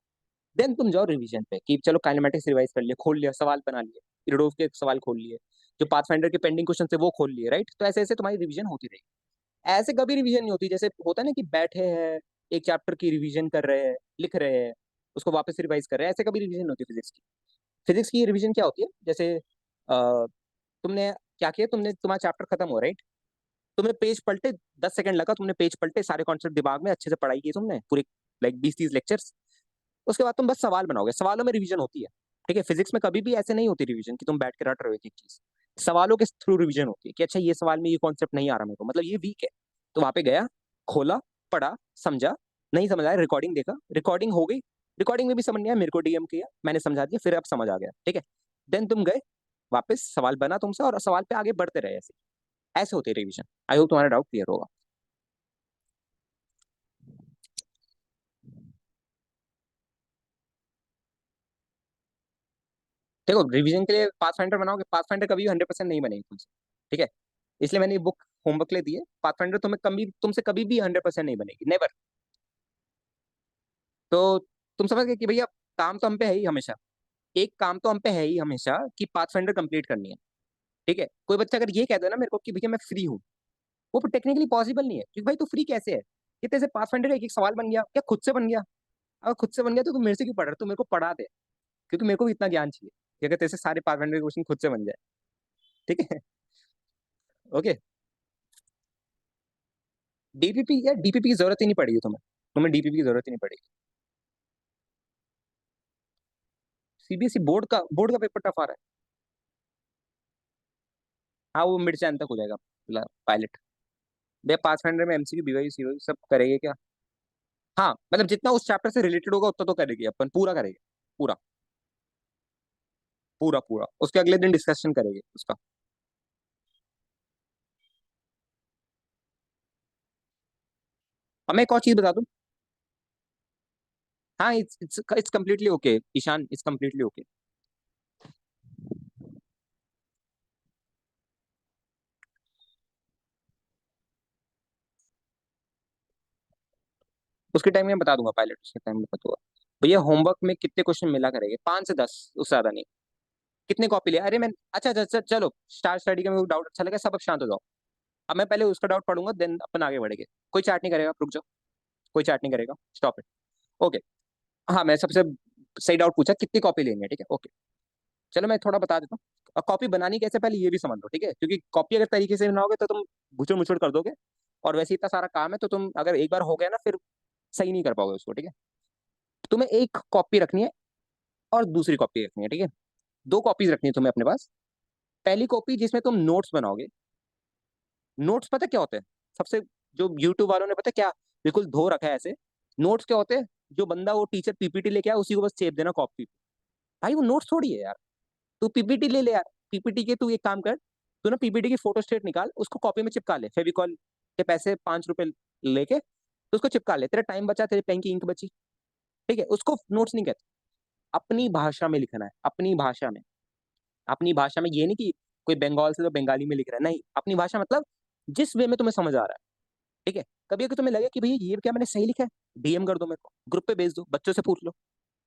A: देन तुम जाओ रिवीजन पे कि चलो काइनेमैटिक्स रिवाइज कर लिया, खोल लिया, सवाल बना लिए, इरडोफ के सवाल खोल लिए, जो पाथफाइंडर के पेंडिंग क्वेश्चन थे वो खोल लिए, राइट। तो ऐसे ऐसे तुम्हारी रिवीजन होती रहेगी। ऐसे कभी रिवीजन नहीं होती जैसे होता है ना कि बैठे हैं एक चैप्टर की रिवीजन कर रहे हैं, लिख रहे हैं, उसको वापस रिवाइज कर रहे हैं, ऐसे कभी रिवीजन नहीं होती फिजिक्स की। फिजिक्स की रिवीजन क्या होती है, जैसे तुमने क्या किया, तुमने तुम्हारा चैप्टर खत्म हो, राइट। तुमने पेज पलटे, 10 सेकंड लगा, तुमने पेज पलटे, सारे कॉन्सेप्ट दिमाग में अच्छे से पढ़ाई की तुमने पूरे, लाइक 20-30 लेक्चर्स। उसके बाद तुम बस सवाल बनाओगे, सवालों में रिवीजन होती है। ठीक है, फिजिक्स में कभी भी ऐसे नहीं होती रिवीजन कि तुम बैठ के रट रहे हो एक एक चीज। सवालों के थ्रू रिवीजन होती है कि अच्छा ये सवाल में ये कॉन्सेप्ट नहीं आ रहा मेरे को, मतलब ये वीक है, तो वहां पे गया, खोला, पढ़ा, समझा, नहीं समझ आया, रिकॉर्डिंग देखा, रिकॉर्डिंग हो गई, रिकॉर्डिंग में भी समझ नहीं आया, मेरे को डीएम किया, मैंने समझा दिया, फिर अब समझ आ गया। ठीक है, देन तुम गए वापस, सवाल बना तुमसे और सवाल पे आगे बढ़ते रहे, ऐसे ऐसे होती है रिवीजन। आई होप तुम्हारा डाउट क्लियर होगा। देखो रिवीजन के लिए पाथफाइंडर बनाओगे, पाथफाइंडर कभी 100% नहीं बनेगी तुमसे। ठीक है, इसलिए मैंने ये बुक होमवर्क ले दी है। पाथफाइंडर तुम्हें कभी तुमसे कभी भी 100% नहीं बनेगी, नेवर। तो तुम समझ गए कि भैया काम तो हम पे है ही हमेशा, एक काम तो हम पे है ही हमेशा कि पाथफाइंडर कंप्लीट करनी है। ठीक है, कोई बच्चा अगर ये कह दे ना मेरे को कि भैया मैं फ्री हूँ, वो टेक्निकली पॉसिबल नहीं है, क्योंकि भाई तू फ्री कैसे है, कि तेरे से पाथफाइंडर एक एक सवाल बन गया, क्या खुद से बन गया? अगर खुद से बन गया तो तू मेरे से क्यों पढ़ रहा है, तू मेरे को पढ़ा दे, क्योंकि मेरे को भी इतना ज्ञान चाहिए कि अगर तेरे से सारे पाथफाइंडर के क्वेश्चन खुद से बन जाए। ठीक है, ओके। डीपीपी या डीपीपी की जरूरत ही नहीं पड़ेगी तुम्हें, तुम्हें डीपीपी की जरूरत ही नहीं पड़ेगी। सीबीएसई बोर्ड का पेपर टफ आ रहा है। हाँ वो मिड चैन तक हो जाएगा पायलट। भैया पाथफाइंडर में एमसीक्यू बीवाई सीवाई सब करेंगे क्या? हाँ मतलब जितना उस चैप्टर से रिलेटेड होगा उतना तो करेंगे, अपन पूरा करेंगे, पूरा, पूरा पूरा उसके अगले दिन डिस्कशन करेंगे उसका। अब मैं एक और चीज बता दूं। हाँ it's it's it's completely okay Ishan, it's completely okay. उसके टाइम में बता दूंगा, पायलट उसके टाइम में बता दूंगा। भैया होमवर्क में कितने क्वेश्चन मिला करेंगे, 5 से 10, उससे ज्यादा नहीं। कितने कॉपी लिया, अरे मैं, अच्छा अच्छा अच्छा, चलो स्टार स्टडी का मेरे को डाउट अच्छा लगा, सब अब शांत हो जाओ। अब मैं पहले उसका डाउट पढ़ूंगा, देन अपन आगे बढ़ेंगे। कोई चैट नहीं करेगा, रुक जाओ, कोई चैट नहीं करेगा, स्टॉप इट। ओके, हाँ मैं सबसे सही डाउट पूछा, कितनी कॉपी लेनी है, ठीक है, ओके। चलो मैं थोड़ा बता देता हूँ। और कॉपी बनानी कैसे पहले ये भी समझ लो, ठीक है, क्योंकि कॉपी अगर तरीके से बनाओगे तो तुम घुचड़ मुचड़ कर दोगे, और वैसे इतना सारा काम है तो तुम अगर एक बार हो गया ना फिर सही नहीं कर पाओगे उसको। ठीक है, तुम्हें एक कॉपी रखनी है और दूसरी कॉपी रखनी है, ठीक है। 2 कॉपीज रखनी है तुम्हें अपने पास। पहली कॉपी जिसमें तुम नोट्स बनाओगे। नोट्स पता क्या होते हैं? सबसे, जो यूट्यूब वालों ने पता क्या बिल्कुल धो रखा है ऐसे। नोट्स क्या होते हैं? जो बंदा वो टीचर पीपीटी लेके आया उसी को बस चेप देना कॉपी। भाई वो नोट्स थोड़ी है यार, तू पीपीटी ले ले यार। पीपीटी के तू एक काम कर, तू ना पीपीटी की फोटो स्टेट निकाल, उसको कॉपी में चिपका ले, फेविकॉल के पैसे 5 रुपए लेके तो उसको चिपका ले, तेरा टाइम बचा, तेरे पेन की इंक बची। ठीक है, उसको नोट्स नहीं कहते। अपनी भाषा में लिखना है, अपनी भाषा में। अपनी भाषा में ये नहीं कि कोई बंगाल से तो बंगाली में लिख रहा है, नहीं, अपनी भाषा मतलब जिस वे में तुम्हें समझ आ रहा है। ठीक है, कभी अगर तुम्हें लगे कि भैया ये क्या मैंने सही लिखा है, डीएम कर दो मेरे को, ग्रुप पे भेज दो, बच्चों से पूछ लो,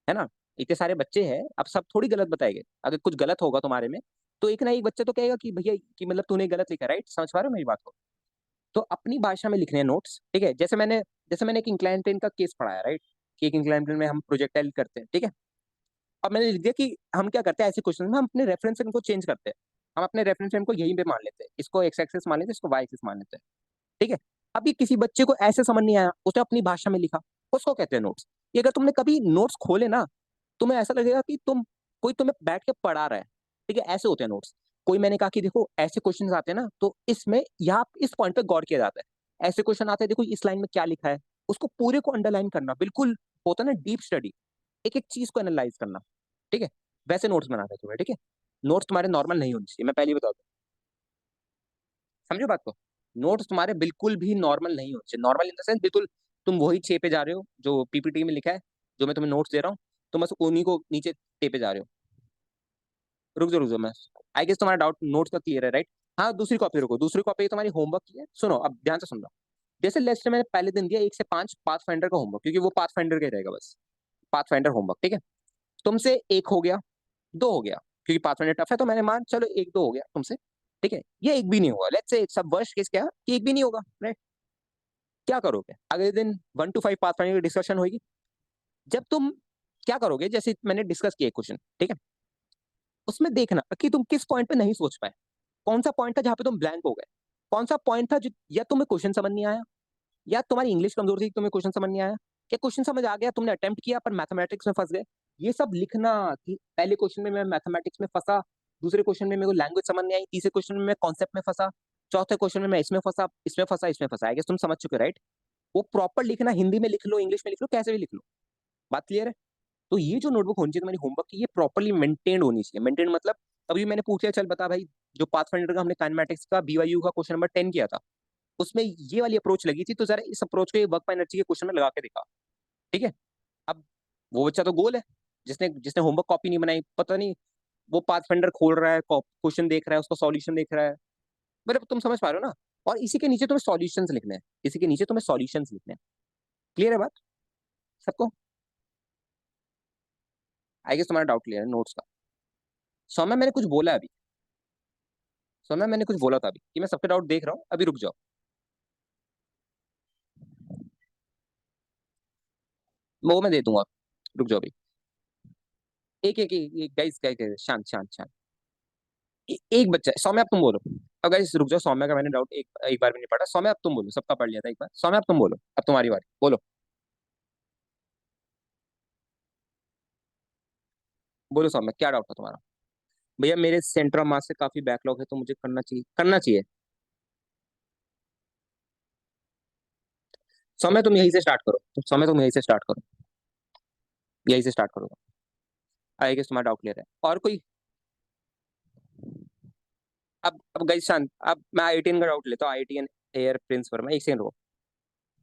A: है ना। इतने सारे बच्चे हैं, अब सब थोड़ी गलत बताएंगे, अगर कुछ गलत होगा तुम्हारे में तो एक ना एक बच्चा तो कहेगा कि भैया कि मतलब तूने गलत लिखा, राइट, समझ पा रहे हो मेरी बात को। तो अपनी भाषा में लिखने हैं नोट्स, ठीक है। जैसे मैंने एक इंक्लाइन प्लेन का केस पढ़ाया, राइट, कि एक इंक्लाइन प्लेन में हम प्रोजेक्टाइल करते हैं, ठीक है। अब मैंने लिख दिया कि हम क्या करते हैं ऐसे क्वेश्चन में, हम अपने रेफरेंस फ्रेम को चेंज करते हैं। हम अपने रेफरेंस फ्रेम को यहीं पे मान लेते हैं, इसको एक्स एक्सिस मान लेते हैं, इसको वाई एक्सिस मान लेते हैं। ठीक है, अब ये किसी बच्चे को ऐसे समझ नहीं आया, उसने अपनी भाषा में लिखा, उसको कहते हैं नोट्स। ये अगर तुमने कभी नोट्स खोले ना, तुम्हें ऐसा लगेगा कि कोई तुम्हें बैठ के पढ़ा रहा है। ठीक है, ऐसे होते हैं नोट्स। कोई, मैंने कहा कि देखो ऐसे क्वेश्चन आते हैं ना तो इसमें यहाँ इस पॉइंट पे गौर किया जाता है, ऐसे क्वेश्चन आते हैं, देखो इस लाइन में क्या लिखा है, उसको पूरे को अंडरलाइन करना, बिल्कुल होता है ना डीप स्टडी, एक एक चीज को एनालाइज करना। ठीक है, वैसे नोट्स बनाना है तुम्हें, ठीक है। नोट्स तुम्हारे नॉर्मल नहीं होने चाहिए, मैं पहले ही बता दूं। समझो बात को। नोट्स तुम्हारे बिल्कुल भी नॉर्मल नहीं होते, नॉर्मल इन द सेंस बिल्कुल तुम वही छे पे जा रहे हो जो पीपीटी में लिखा है, जो मैं तुम्हें नोट्स दे रहा हूँ, तुम बस उन्हीं को नीचे टेपे जा रहे हो। रुक जाओ मैं, आई गेस तुम्हारा डाउट नोट्स का क्लियर है, राइट? हाँ, दूसरी कॉपी रुको, दूसरी कॉपी तुम्हारी होमवर्क की है, सुनो अब ध्यान से सुन लो। जैसे लेस्ट मैंने पहले दिन दिया 1 से 5 पाथ फाइंडर का होमवर्क, क्योंकि वो पाथ फाइंडर का ही रहेगा बस, पाथ फाइंडर होमवर्क, ठीक है? तुमसे एक हो गया, दो हो गया, क्योंकि पाथ फाइंडर टफ है तो मैंने मान चलो एक दो हो गया तुमसे, ठीक है? ये एक भी नहीं हुआ, लेट्स से सब वर्स्ट केस क्या है कि एक भी नहीं होगा, राइट? क्या करोगे अगले दिन? 1 to 5 पाथ फाइंडर की डिस्कशन होगी। जब तुम क्या करोगे, जैसे मैंने डिस्कस किया क्वेश्चन, ठीक है, उसमें देखना कि तुम किस पॉइंट पे नहीं सोच पाए, कौन सा पॉइंट था जहां पे तुम ब्लैंक हो गए, कौन सा पॉइंट था जो या तुम्हें क्वेश्चन समझ नहीं आया, या तुम्हारी इंग्लिश कमजोर थी तुम्हें क्वेश्चन समझ नहीं आया, क्या क्वेश्चन समझ आ गया तुमने अटेम्प्ट किया पर मैथमेटिक्स में फंस गए। ये सब लिखना कि पहले क्वेश्चन में मैं मैथमेटिक्स में फंसा, दूसरे क्वेश्चन में मेरे को लैंग्वेज समझ नहीं आई, तीसरे क्वेश्चन में मैं कॉन्सेप्ट में फंसा, चौथे क्वेश्चन में मैं इसमें फंसा, इसमें फंसा, इसमें फंसा। आई गेस तुम समझ चुके, राइट? वो प्रॉपर लिखना, हिंदी में लिख लो, इंग्लिश में लिख लो, कैसे भी लिख लो। बात क्लियर है? तो ये जो नोटबुक होनी चाहिए तुम्हारी होमवर्क की, ये प्रॉपरली मेंटेन्ड होनी चाहिए। मेंटेन मतलब अभी मैंने पूछ लिया, चल बता भाई, जो पाथफाइंडर का हमने काइनेमैटिक्स का बीवाईयू का क्वेश्चन नंबर 10 किया था, उसमें ये वाली अप्रोच लगी थी, तो जरा इस अप्रोच को वर्क बाय एनर्जी के क्वेश्चन में लगा के दिखा, ठीक है? अब वो बच्चा तो गोल है, जिसने जिसने होमवर्क कॉपी नहीं बनाई, पता नहीं वो पाथफाइंडर खोल रहा है, क्वेश्चन देख रहा है, उसका सॉल्यूशन देख रहा है, मतलब तुम समझ पा रहे हो ना? और इसी के नीचे तुम्हें सॉल्यूशंस लिखने हैं, इसी के नीचे तुम्हें सॉल्यूशंस लिखने हैं। क्लियर है बात सबको? आई गेस तुम्हारा डाउट क्लियर है नोट्स का। सौम्या मैंने कुछ बोला अभी, सौम्या मैंने कुछ बोला था अभी कि मैं सबके डाउट देख रहा हूँ, अभी रुक जाओ। वो मैं दे दूंगा, रुक जाओ अभी। एक एक एक गाइस, गाइस शांत शांत शांत। एक बच्चा है, सौम्या अब तुम बोलो। अब गाइस रुक जाओ, सौम्या का मैंने डाउट एक एक बार भी नहीं पढ़ा। सौम्या अब तुम बोलो, सबका पढ़ लिया था एक बार। सौम्या अब तुम बोलो, अब तुम्हारी बारी, बोलो। बोलो सौम्या, क्या डाउट था तुम्हारा? भैया मेरे सेंटर ऑफ मास से काफी बैकलॉग है, तो मुझे करना चाहिए, करना चाहिए। सौम्या तुम यहीं से स्टार्ट करो, सौम्या तुम यहीं से स्टार्ट करो, यहीं से स्टार्ट करो। आई गेस तुम्हारा डाउट क्लियर है, और कोई? अब गाइस शांत, अब मैं आईआईटीएन का डाउट लेता हूँ, आईआईटीएन एयर प्रिंस वर्मा, एक सेकंड रुको।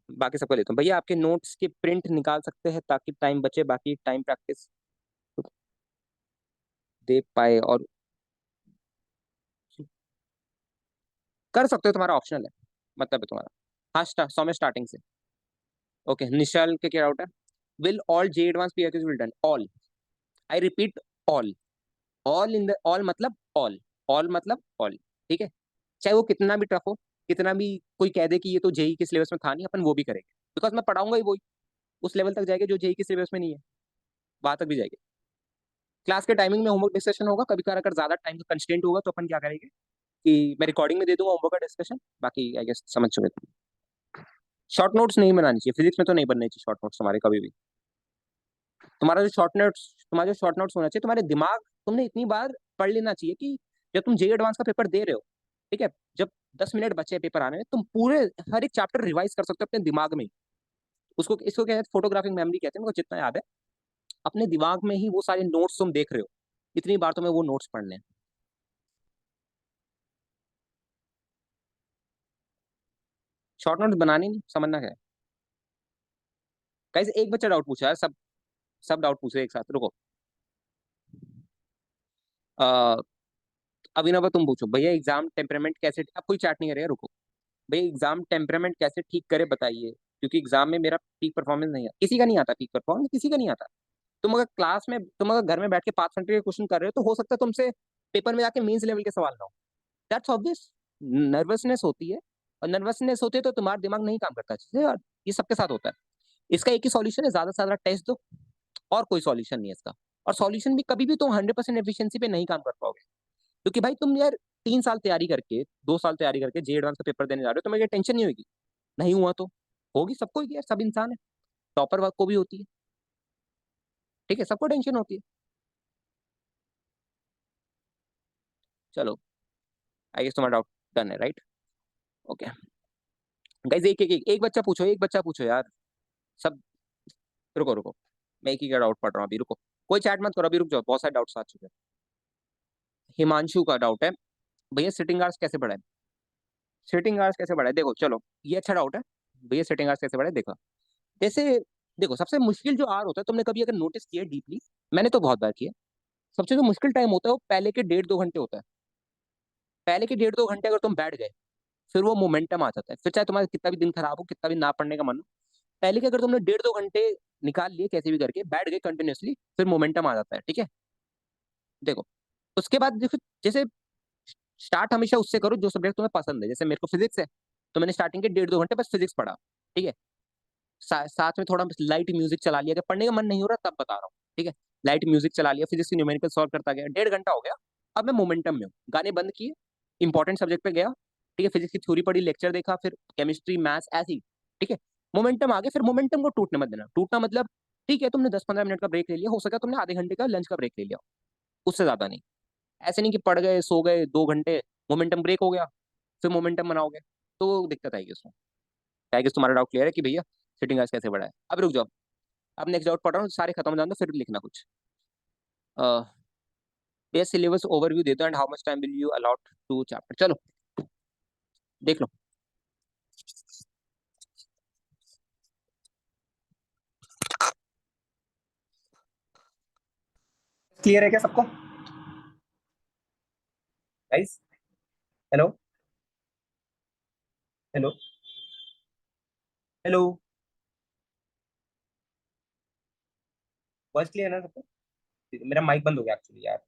A: बाकी सबको लेता हूँ। भैया आपके नोट्स की प्रिंट निकाल सकते हैं ताकि टाइम बचे, बाकी टाइम प्रैक्टिस दे पाए, और कर सकते हो, तुम्हारा ऑप्शनल है, मतलब है तुम्हारा। हाँ सौम्य स्टार्टिंग से। ओके, निशाल के क्या डाउट है? Will all J advance PhD will done all, I repeat all, all in the all मतलब ऑल, ऑल मतलब ऑल, ठीक है? चाहे वो कितना भी टफ हो, कितना भी कोई कह दे कि ये तो जेई के सिलेबस में था नहीं, अपन वो भी करेंगे, बिकॉज मैं पढ़ाऊंगा ही वही, उस लेवल तक जाएगा जो जेई के सिलेबस में नहीं है, वहां तक भी जाएगी। क्लास के टाइमिंग में होमवर्क डिस्कशन होगा, कभी कभार अगर ज्यादा टाइम का कंस्टेंट होगा तो अपन क्या करेंगे कि मैं रिकॉर्डिंग में दे दूंगा होमवर्क का डिस्कशन, बाकी आई गेस समझ चुके थे। शॉर्ट नोट्स नहीं बनानी चाहिए, फिजिक्स में तो नहीं बननी चाहिए शॉर्ट नोट्स हमारे कभी भी। तुम्हारा जो शॉर्ट नोट्स होना चाहिए, तुम्हारे दिमाग, तुमने इतनी बार पढ़ लेना चाहिए कि जब तुम जेई एडवांस का पेपर दे रहे हो, ठीक है, जब 10 मिनट बचे हैं पेपर आने में, तुम पूरे हर एक चैप्टर रिवाइज कर सकते हो अपने दिमाग में ही। उसको इसको क्या है, फोटोग्राफिक मेमोरी कहते हैं, मुझे जितना याद है, अपने दिमाग में ही वो सारे नोट्स तुम देख रहे हो, इतनी बार तुम्हें वो नोट्स पढ़ने हैं। शॉर्ट नोट्स बनाने नहीं, समझना क्या है। कैसे एक बच्चा डाउट पूछा है, सब सब डाउट पूछे एक साथ, रुको। आ, अभिनव तुम पूछो, भैया एग्जाम टेम्परामेंट कैसे, अब कोई चैट नहीं करेगा, रुको। भैया एग्जाम टेम्परामेंट कैसे ठीक करे बताइए, क्योंकि एग्जाम में मेरा पीक परफॉर्मेंस नहीं है, किसी का नहीं आता पीक परफॉर्मेंस, किसी का नहीं आता। तुम अगर घर में बैठ के 5 घंटे के क्वेश्चन कर रहे हो, तो हो सकता है तुमसे पेपर में जाके मेंस लेवल के सवाल ना हो। दैट्स ऑब्वियस, नर्वसनेस होती है, और नर्वसनेस होती है तो तुम्हारा दिमाग नहीं काम करता अच्छे से, और ये सबके साथ होता है। इसका एक ही सॉल्यूशन है, ज्यादा से ज्यादा टेस्ट दो, और कोई सॉल्यूशन नहीं है इसका। और सॉल्यूशन भी कभी भी तुम 100% एफिशिएंसी पे नहीं काम कर पाओगे, क्योंकि भाई तुम यार 3 साल तैयारी करके, 2 साल तैयारी करके जे एडवांस का पेपर देने जा रहे हो, तुम्हें ये टेंशन नहीं होगी? नहीं हुआ तो होगी, सबको ही यार, सब इंसान है, टॉपर वर्क को भी होती है, ठीक है, सबको टेंशन होती है। चलो, आई गेस तुम्हारा डाउट डन है, राइट? ओके गाइस, एक बच्चा पूछो, एक बच्चा पूछो यार, सब। रुको रुको, मैं एक ही का डाउट पढ़ रहा हूँ अभी, रुको। कोई चैट मत करो अभी, रुक जाओ, बहुत सारे डाउट्स आ चुके हैं। हिमांशु का डाउट है, भैया सिटिंग आवर्स कैसे बढ़ाएं? सिटिंग आवर्स कैसे बढ़ाए, देखो चलो ये अच्छा डाउट है भैया, सिटिंग आवर्स कैसे बढ़ाए देखो। जैसे देखो सबसे मुश्किल जो आवर होता है, तुमने कभी अगर नोटिस किया डीपली, मैंने तो बहुत बार किया, सबसे जो मुश्किल टाइम होता है वो पहले के 1.5-2 घंटे होता है। पहले के 1.5-2 घंटे अगर तुम बैठ गए, फिर वो मोमेंटम आ जाता है, फिर चाहे तुम्हारा कितना भी दिन खराब हो, कितना भी ना पढ़ने का मन हो, पहले के अगर तुमने 1.5-2 घंटे निकाल लिए कैसे भी करके बैठ गए कंटिन्यूअसली, फिर मोमेंटम आ जाता है, ठीक है। देखो उसके बाद देखो, जैसे स्टार्ट हमेशा उससे करो जो सब्जेक्ट तुम्हें पसंद है, जैसे मेरे को फिजिक्स है, तो मैंने स्टार्टिंग के 1.5-2 घंटे बस फिजिक्स पढ़ा, ठीक है। साथ में थोड़ा लाइट म्यूजिक चला लिया, अगर पढ़ने का मन नहीं हो रहा तब बता रहा हूँ, ठीक है। लाइट म्यूजिक चला लिया, फिजिक्स की न्यूमेरिकल सॉल्व करता गया, 1.5 घंटा हो गया। अब मैं मोमेंटम में हूँ, गाने बंद किए, इंपॉर्टेंट सब्जेक्ट पे गया, ठीक है, फिजिक्स की थ्योरी पढ़ी, लेक्चर देखा, फिर केमिस्ट्री मैथ्स ऐसी, ठीक है। मोमेंटम आ गया, फिर मोमेंटम को टूटने मत देना, टूटना मतलब ठीक है तुमने 10-15 मिनट का ब्रेक ले लिया, हो सका तुमने आधे घंटे का लंच का ब्रेक ले लिया, उससे ज्यादा नहीं। ऐसे नहीं कि पढ़ गए सो गए 2 घंटे, मोमेंटम ब्रेक हो गया, फिर मोमेंटम बनाओगे, तो दिक्कत आएगी उसमें। क्या है कि तुम्हारा डाउट क्लियर है कि भैया सिटिंग आज कैसे बढ़ा है। अब रुक जाओ, अब नेक्स्ट डाउट पढ़ रहा हूँ, सारे खत्म हो जाने दो फिर लिखना कुछ। ये सिलेबस ओवरव्यू दे दो and how much time will you allot to chapter, चलो देख लो। क्लियर है क्या सबको guys? Hello, hello, hello, voice clear है ना सबको? मेरा माइक बंद हो गया एक्चुअली यार,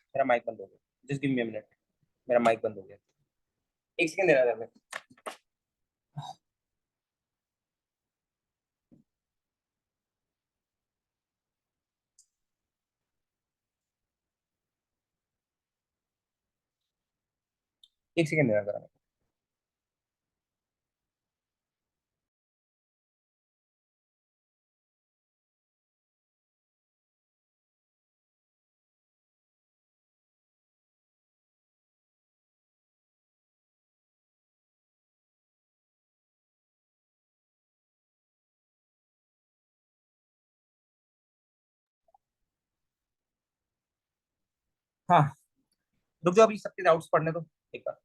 A: मेरा माइक बंद हो गया, just give me a minute, मेरा माइक बंद हो गया, एक सेकंड देना जरा। 1 सेकंड देना जरा। हाँ, रुक जाओ, अभी सबके डाउट्स पढ़ने दो एक बार।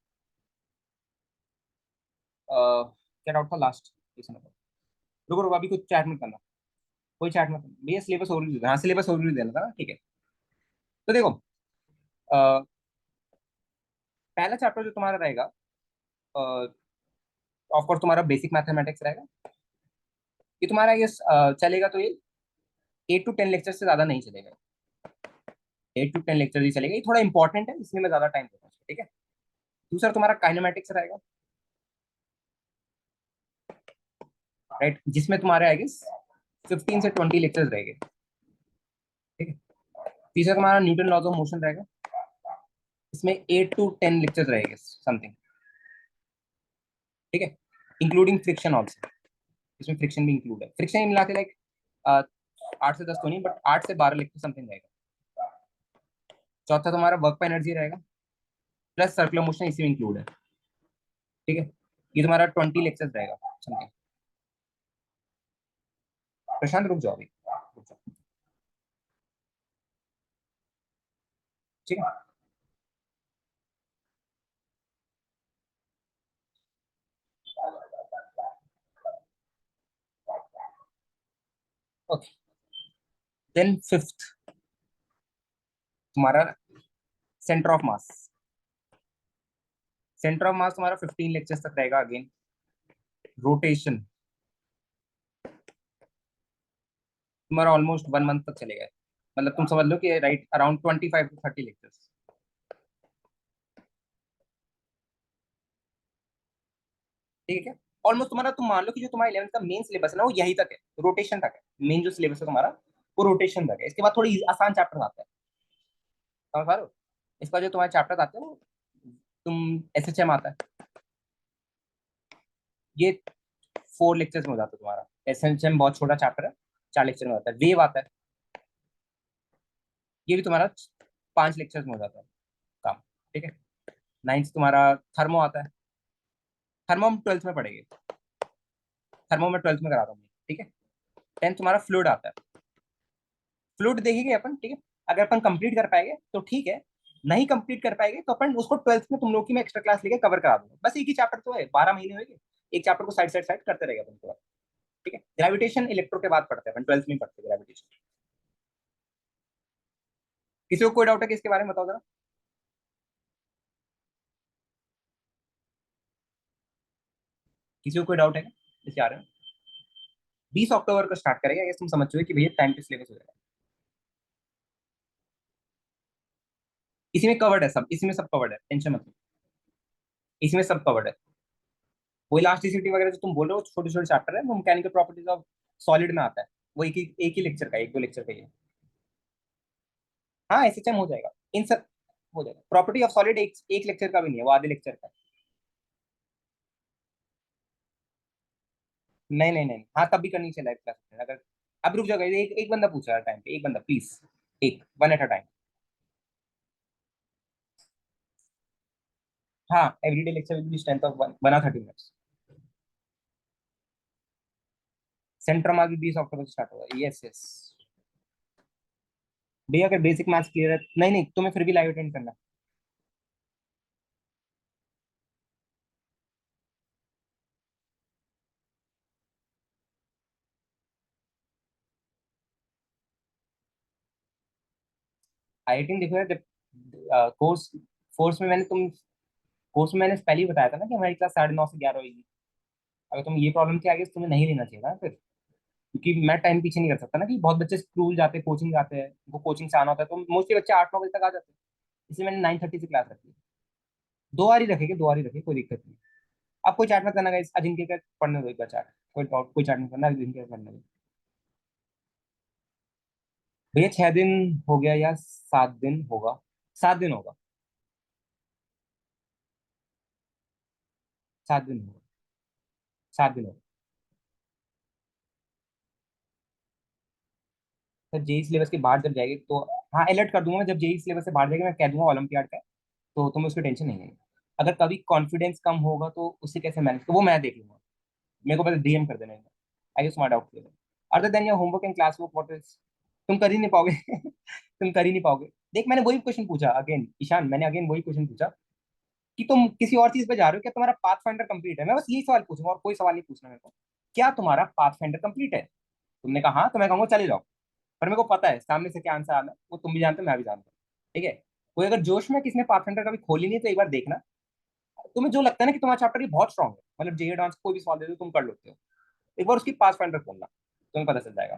A: क्या डाउट था लास्ट? रुको रुको, अभी कुछ चैट मत करना, कोई चैट मत करना भैया, सिलेबस ओवरव्यू देना, हाँ सिलेबस ओवरव्यू देना था ना, ठीक है। तो देखो, पहला चैप्टर जो तुम्हारा रहेगा, ऑफ कोर्स तुम्हारा बेसिक मैथमेटिक्स रहेगा। ये तुम्हारा ये चलेगा तो ये 8 to 10 लेक्चर से ज्यादा नहीं चलेगा, 8 to 10 लेक्चर ही चलेगा, ये थोड़ा इंपॉर्टेंट है इसलिए मैं ज्यादा टाइम देता हूँ, ठीक है। दूसरा तुम्हारा काइनेमेटिक्स रहेगा, राइट, जिसमें तुम्हारे आएंगे 15 से 20 लेक्चर्स रहेंगे, ठीक है। तीसरा तुम्हारा न्यूटन लॉज ऑफ मोशन रहेगा, इसमें 8 to 10 लेक्चर्स रहेंगे समथिंग, ठीक है, इंक्लूडिंग फ्रिक्शन ऑल्सो, इसमें फ्रिक्शन भी इंक्लूड है, फ्रिक्शन मिला के लाइक 8 से 10 तो नहीं, बट 8 से 12 लेक्चर समथिंग रहेगा। चौथा तुम्हारा वर्क पर एनर्जी रहेगा, प्लस सर्कुलर मोशन इसी में इंक्लूड है, ठीक है। ये तुम्हारा 20 लेक्चर्स रहेगा समथिंग। प्रशांत रुक जाओ अभी, रुक जाओ, ठीक है। ओके, देन फिफ्थ तुम्हारा centre of mass, centre of mass तुम्हारा 15 लेक्चर्स तक रहेगा, अगेन रोटेशन तुम्हारा ऑलमोस्ट 1 मंथ तक चलेगा, मतलब तुम समझ लो कि राइट अराउंड 25 to 30 लेक्चर्स, ठीक है। ऑलमोस्ट तुम्हारा, तुम मान लो कि जो तुम्हारा 11th का मेन सिलेबस है ना वो यही तक है, रोटेशन तक है, मेन जो सिलेबस है तुम्हारा वो रोटेशन तक है, इसके बाद थोड़ी आसान चैप्टर आते हैं, समझ पा रहे हो? इसका जो तुम्हारे चैप्टर आते हैं वो, तुम एसएचएम आता है, ये 4 लेक्चर्स में हो जाता है तुम्हारा, एसएचएम बहुत छोटा चैप्टर है, 4 लेक्चर में होता है। वेव आता है, ये भी तुम्हारा 5 लेक्चर्स में हो जाता है काम, ठीक है। नाइन्थ तुम्हारा थर्मो आता है, थर्मो हम 12th में पढ़ेंगे, थर्मो में 12th में करा दूंगी, ठीक है। 10th तुम्हारा फ्लूइड आता है, फ्लूइड देखेंगे अपन, ठीक है। अगर अपन कंप्लीट कर पाएंगे तो ठीक है,
B: नहीं कंप्लीट कर पाएंगे तो अपन उसको ट्वेल्थ में तुम लोग की मैं एक्स्ट्रा क्लास लेके कवर करा दूंगा। बस एक ही चैप्टर तो है, 12 महीने होंगे, एक चैप्टर को साइड साइड साइड करते रहेगा अपन पूरा। ठीक है, ग्रेविटेशन इलेक्ट्रो के बाद पढ़ते हैं अपन, ट्वेल्थ में ही पढ़ते हैं ग्रेविटेशन। किसी को कोई डाउट है कि इसके बारे में बताओ जरा। किसी को कोई डाउट है क्या इसे आ रहे हैं? 20 अक्टूबर को स्टार्ट करेगा, ये तुम समझ चुके कि भैया टाइम पे सिलेबस हो जाएगा। इसी में कवर्ड है सब, इसी में सब कवर्ड है, टेंशन मत लो। इसी में सब कवर्ड है। वही लास्ट डीसीटी वगैरह जो तुम बोल रहे हो छोटे छोटे चैप्टर है, वो मैकेनिकल प्रॉपर्टीज ऑफ सॉलिड में आता है। वो एक ही लेक्चर का, एक दो लेक्चर का ही है। हाँ एसएचएम हो जाएगा इन सब, हो जाएगा। प्रॉपर्टी ऑफ सॉलिड एक लेक्चर का भी नहीं है, वो आधे लेक्चर का है। नहीं नहीं नहीं, हाँ तब भी करनी चाहिए लाइव क्लास में अगर। अब रुक जाओ guys, एक एक बंदा पूछ रहा है टाइम पे, एक बंदा प्लीज, एक वन एट अ टाइम। हाँ everyday lecture will be strength of 1 1 hour 30 minutes। Centre mark भी 20 अक्टूबर से स्टार्ट होगा, यस यस। भैया अगर बेसिक मैथ्स क्लियर है, नहीं नहीं तुम्हें फिर भी लाइव अटेंड करना। आईआईटी देखो यार, जब कोर्स कोर्स में मैंने तुम कोर्स में मैंने पहले ही बताया था ना कि हमारी क्लास 9:30 से 11 होगी। अगर तुम ये प्रॉब्लम के आगे तो तुम्हें नहीं लेना चाहिए था फिर। क्योंकि मैं टाइम पीछे नहीं कर सकता ना, कि बहुत बच्चे स्कूल जाते हैं, कोचिंग जाते हैं, उनको कोचिंग से आना होता है, तो मोस्टली बच्चे 8 9 बजे तक आ जाते हैं। इसलिए मैंने 9:30 से क्लास रखी है। 2 बार ही रखेगी, 2 बार ही रखेगी, कोई दिक्कत नहीं। आप कोई चार्ट मत करना गाइस, अजिंक्य का पढ़ने दो एक बार चार्ट। कोई चार्ट नहीं करना, अजिंक्य का पढ़ने दो। भैया 6 दिन हो गया या 7 दिन होगा? 7 दिन होगा। 7 दिन होगा। 7 दिन होगा। तो जेई सिलेबस के बाहर जब जाएगी तो, हाँ अलर्ट कर दूंगा मैं, जब जेई सिलेबस से बाहर जाएगी मैं कह दूंगा ओलंपियाड का है, तो तुम्हें उसकी टेंशन नहीं है। अगर कभी कॉन्फिडेंस कम होगा तो उससे कैसे मैनेज, तो वो मैं देख लूंगा। मेरे को बस डीएम कर देना है। I guess smart out clear. Other than your homework and class work what is, तुम कर ही नहीं पाओगे तुम कर ही नहीं पाओगे। देख मैंने वही क्वेश्चन पूछा अगेन ईशान, मैंने अगेन वही क्वेश्चन पूछा कि तुम किसी और चीज पे जा रहे हो क्या, तुम्हारा पाथ फाइंडर कंप्लीट है? मैं बस यही सवाल पूछूंगा और कोई सवाल नहीं पूछना मेरे को। क्या तुम्हारा पाथ फाइंडर कंप्लीट है? तुमने कहा हाँ, तो मैं कहूंगा चले जाओ। पर मेरे को पता है सामने से क्या आंसर आना है, वो तुम भी जानते हो मैं भी जानता हूँ। ठीक है, कोई अगर जोश में किसने पाथ फाइंडर कभी खोली नहीं तो एक बार देखना। तुम्हें जो लगता है ना कि तुम्हारा चैप्टर ये बहुत स्ट्रॉन्ग है, मतलब जेई एडवांस कोई भी सवाल दे दो तुम कर लेते हो, एक बार उसकी पाथ फाइंडर खोलना, तुम्हें पता चल जाएगा।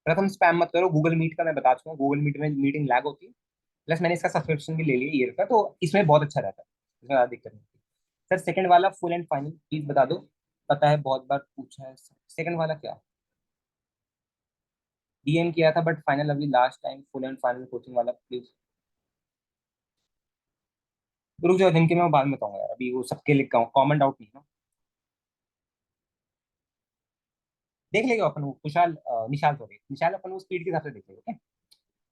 B: प्रथम स्पैम मत करो, गूगल मीट का मैं बता चुका हूँ, गूगल मीट में मीटिंग लैग होती है। प्लस मैंने इसका सब्सक्रिप्शन भी ले लिया ईयर का, तो इसमें बहुत अच्छा रहता है, इसमें ज्यादा दिक्कत नहीं। सर सेकंड वाला फुल एंड फाइनल प्लीज बता दो। पता है बहुत बार पूछा है। सेकंड वाला क्या? डीएम किया था बट फाइनल अभी last time, full and final coaching वाला प्लीज। रुक जाओ, दिन के मैं बाद में बताऊंगा यार, अभी वो सबके लिए कॉमन डाउट नहीं है ना। देख लेगा अपन वो कुशाल निशाल सॉरी निशाल, अपन वो स्पीड के हिसाब से देख लेंगे okay?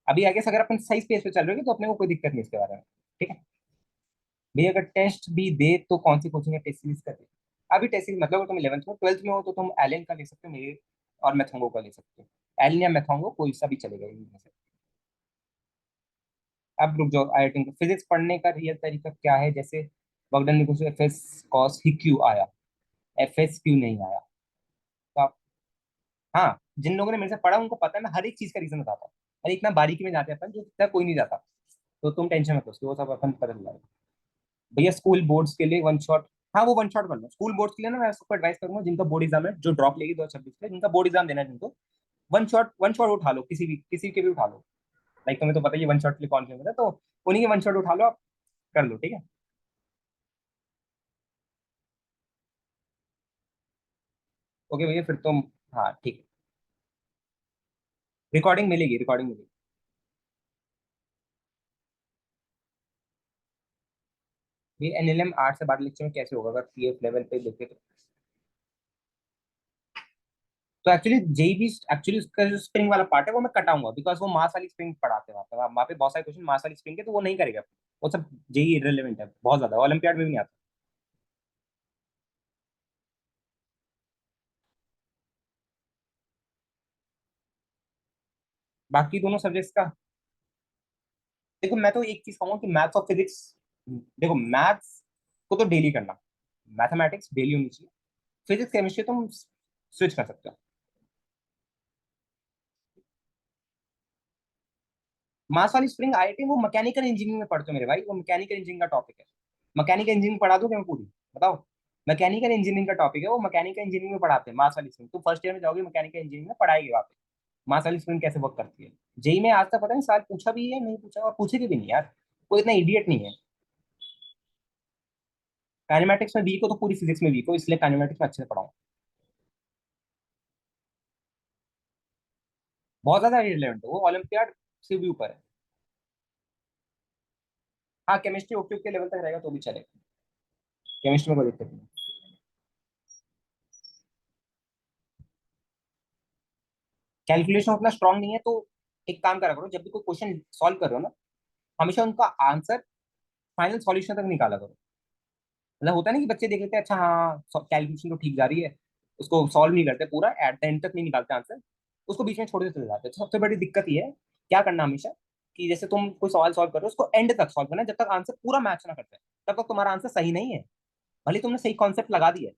B: अभी आगे से अगर अपन सही स्पेस पे चल रहे हो तो अपने को कोई दिक्कत नहीं इसके बारे में। ठीक है भैया, अगर टेस्ट भी दे तो कौन सी कोचिंग है टेस्ट सीरीज कर दे? अभी टेस्ट सीरीज मतलब तुम 11th में 12th में हो तो तुम एलियन का ले सकते हो मेरे, और मैथोंगो का ले सकते हो। एलियन या मैथोंगो कोई सा भी चलेगा इनमें से। अब रुक जाओ, आईआईटी का फिजिक्स पढ़ने का रियल तरीका क्या है? जैसे बगडन ने कुछ एफ एस कॉस ही क्यों आया, एफ एस क्यों नहीं आया? तो आप, हाँ जिन लोगों ने मेरे से पढ़ा उनको पता है, मैं हर एक चीज का रीजन बताता हूँ। अरे इतना बारीकी में जाते हैं अपन जो इतना कोई नहीं जाता। तो तुम टेंशन मत लो उसकी, वो सब अपन पता चल जाएगा। भैया स्कूल बोर्ड्स के लिए वन शॉट, हाँ वो वन शॉट कर लो। स्कूल बोर्ड्स के लिए ना मैं सबको एडवाइस करूंगा जिनका बोर्ड एग्जाम है, जो ड्रॉप लेगी 2026 में, जिनका बोर्ड एग्जाम देना है जिनको, वन शॉट उठा लो, किसी के भी उठा लो। लाइक तुम्हें तो पता ही है वन शॉट के लिए कौन क्यों होता है, तो उन्हीं के वन शॉट उठा लो आप, कर लो ठीक है। ओके भैया फिर तुम, हाँ ठीक है। रिकॉर्डिंग मिलेगी, रिकॉर्डिंग मिलेगी। ये एनएलएम 8 से 12 लेक्चर में कैसे होगा अगर पीएफ लेवल पे देखे तो एक्चुअली जेईबी, एक्चुअली उसका जो स्प्रिंग वाला पार्ट है वो मैं कटाऊंगा, बिकॉज वो मास वाली स्प्रिंग पढ़ाते हैं वहाँ पे बहुत सारे क्वेश्चन मास वाली स्प्रिंग के, तो वो नहीं करेगा। वो सब जेई इररिलेवेंट है बहुत ज्यादा, ओलंपियाड में भी नहीं आता। बाकी दोनों सब्जेक्ट्स का, देखो मैं तो एक चीज कहूंगा कि मैथ्स और फिजिक्स, देखो मैथ्स को तो डेली करना, मैथमेटिक्स डेली होनी चाहिए। फिजिक्स केमिस्ट्री तुम स्विच कर सकते हो। मास वाली स्प्रिंग आईआईटी वो मैकेनिकल इंजीनियरिंग में पढ़ते हो मेरे भाई, वो मैकेनिकल इंजीनियरिंग का टॉपिक है। मैकेनिकल इंजीनियरिंग पढ़ा दूं क्या मैं पूरी? बताओ। मैकेनिकल इंजीनियरिंग का टॉपिक है वो, मैकेनिकल इंजीनियरिंग में पढ़ाते हैं मास वाली स्प्रिंग। तो फर्स्ट ईयर में जाओगे मैकेनिकल इंजीनियरिंग में पढ़ाएगी वहाँ पे मास वाली स्प्रिंग कैसे वर्क करती है। जेई में आज तक पता नहीं सवाल पूछा भी है नहीं पूछा, और पूछेगी भी नहीं यार, कोई इतना इडियट नहीं है। काइनेमेटिक्स में वीक हो तो पूरी फिजिक्स में वीक हो, इसलिए काइनेमेटिक्स में अच्छे से पढ़ाओ। बहुत ज्यादा रिलेवेंट है वो, ओलंपियाड से भी ऊपर है। हाँ केमिस्ट्री ओके ओके लेवल तक रहेगा तो भी चलेगा, केमिस्ट्री में कोई दिक्कत नहीं। कैलकुलेशन उतना स्ट्रांग नहीं है तो एक काम करा करो, जब भी कोई क्वेश्चन सॉल्व कर रहे हो ना, हमेशा उनका आंसर फाइनल सॉल्यूशन तक निकाला करो। मतलब होता है ना कि बच्चे देख लेते हैं, अच्छा हाँ कैलकुलेशन तो ठीक जा रही है, उसको सॉल्व नहीं करते पूरा, एट द एंड तक नहीं निकालते आंसर, उसको बीच में छोड़ देते चले जाते हैं। तो सबसे बड़ी दिक्कत ये है, क्या करना हमेशा कि जैसे तुम कोई सवाल सॉल्व कर रहे हो उसको एंड तक सॉल्व करना, जब तक आंसर पूरा मैच ना करते तब तक तुम्हारा आंसर सही नहीं है। भले तुमने सही कॉन्सेप्ट लगा दिया है,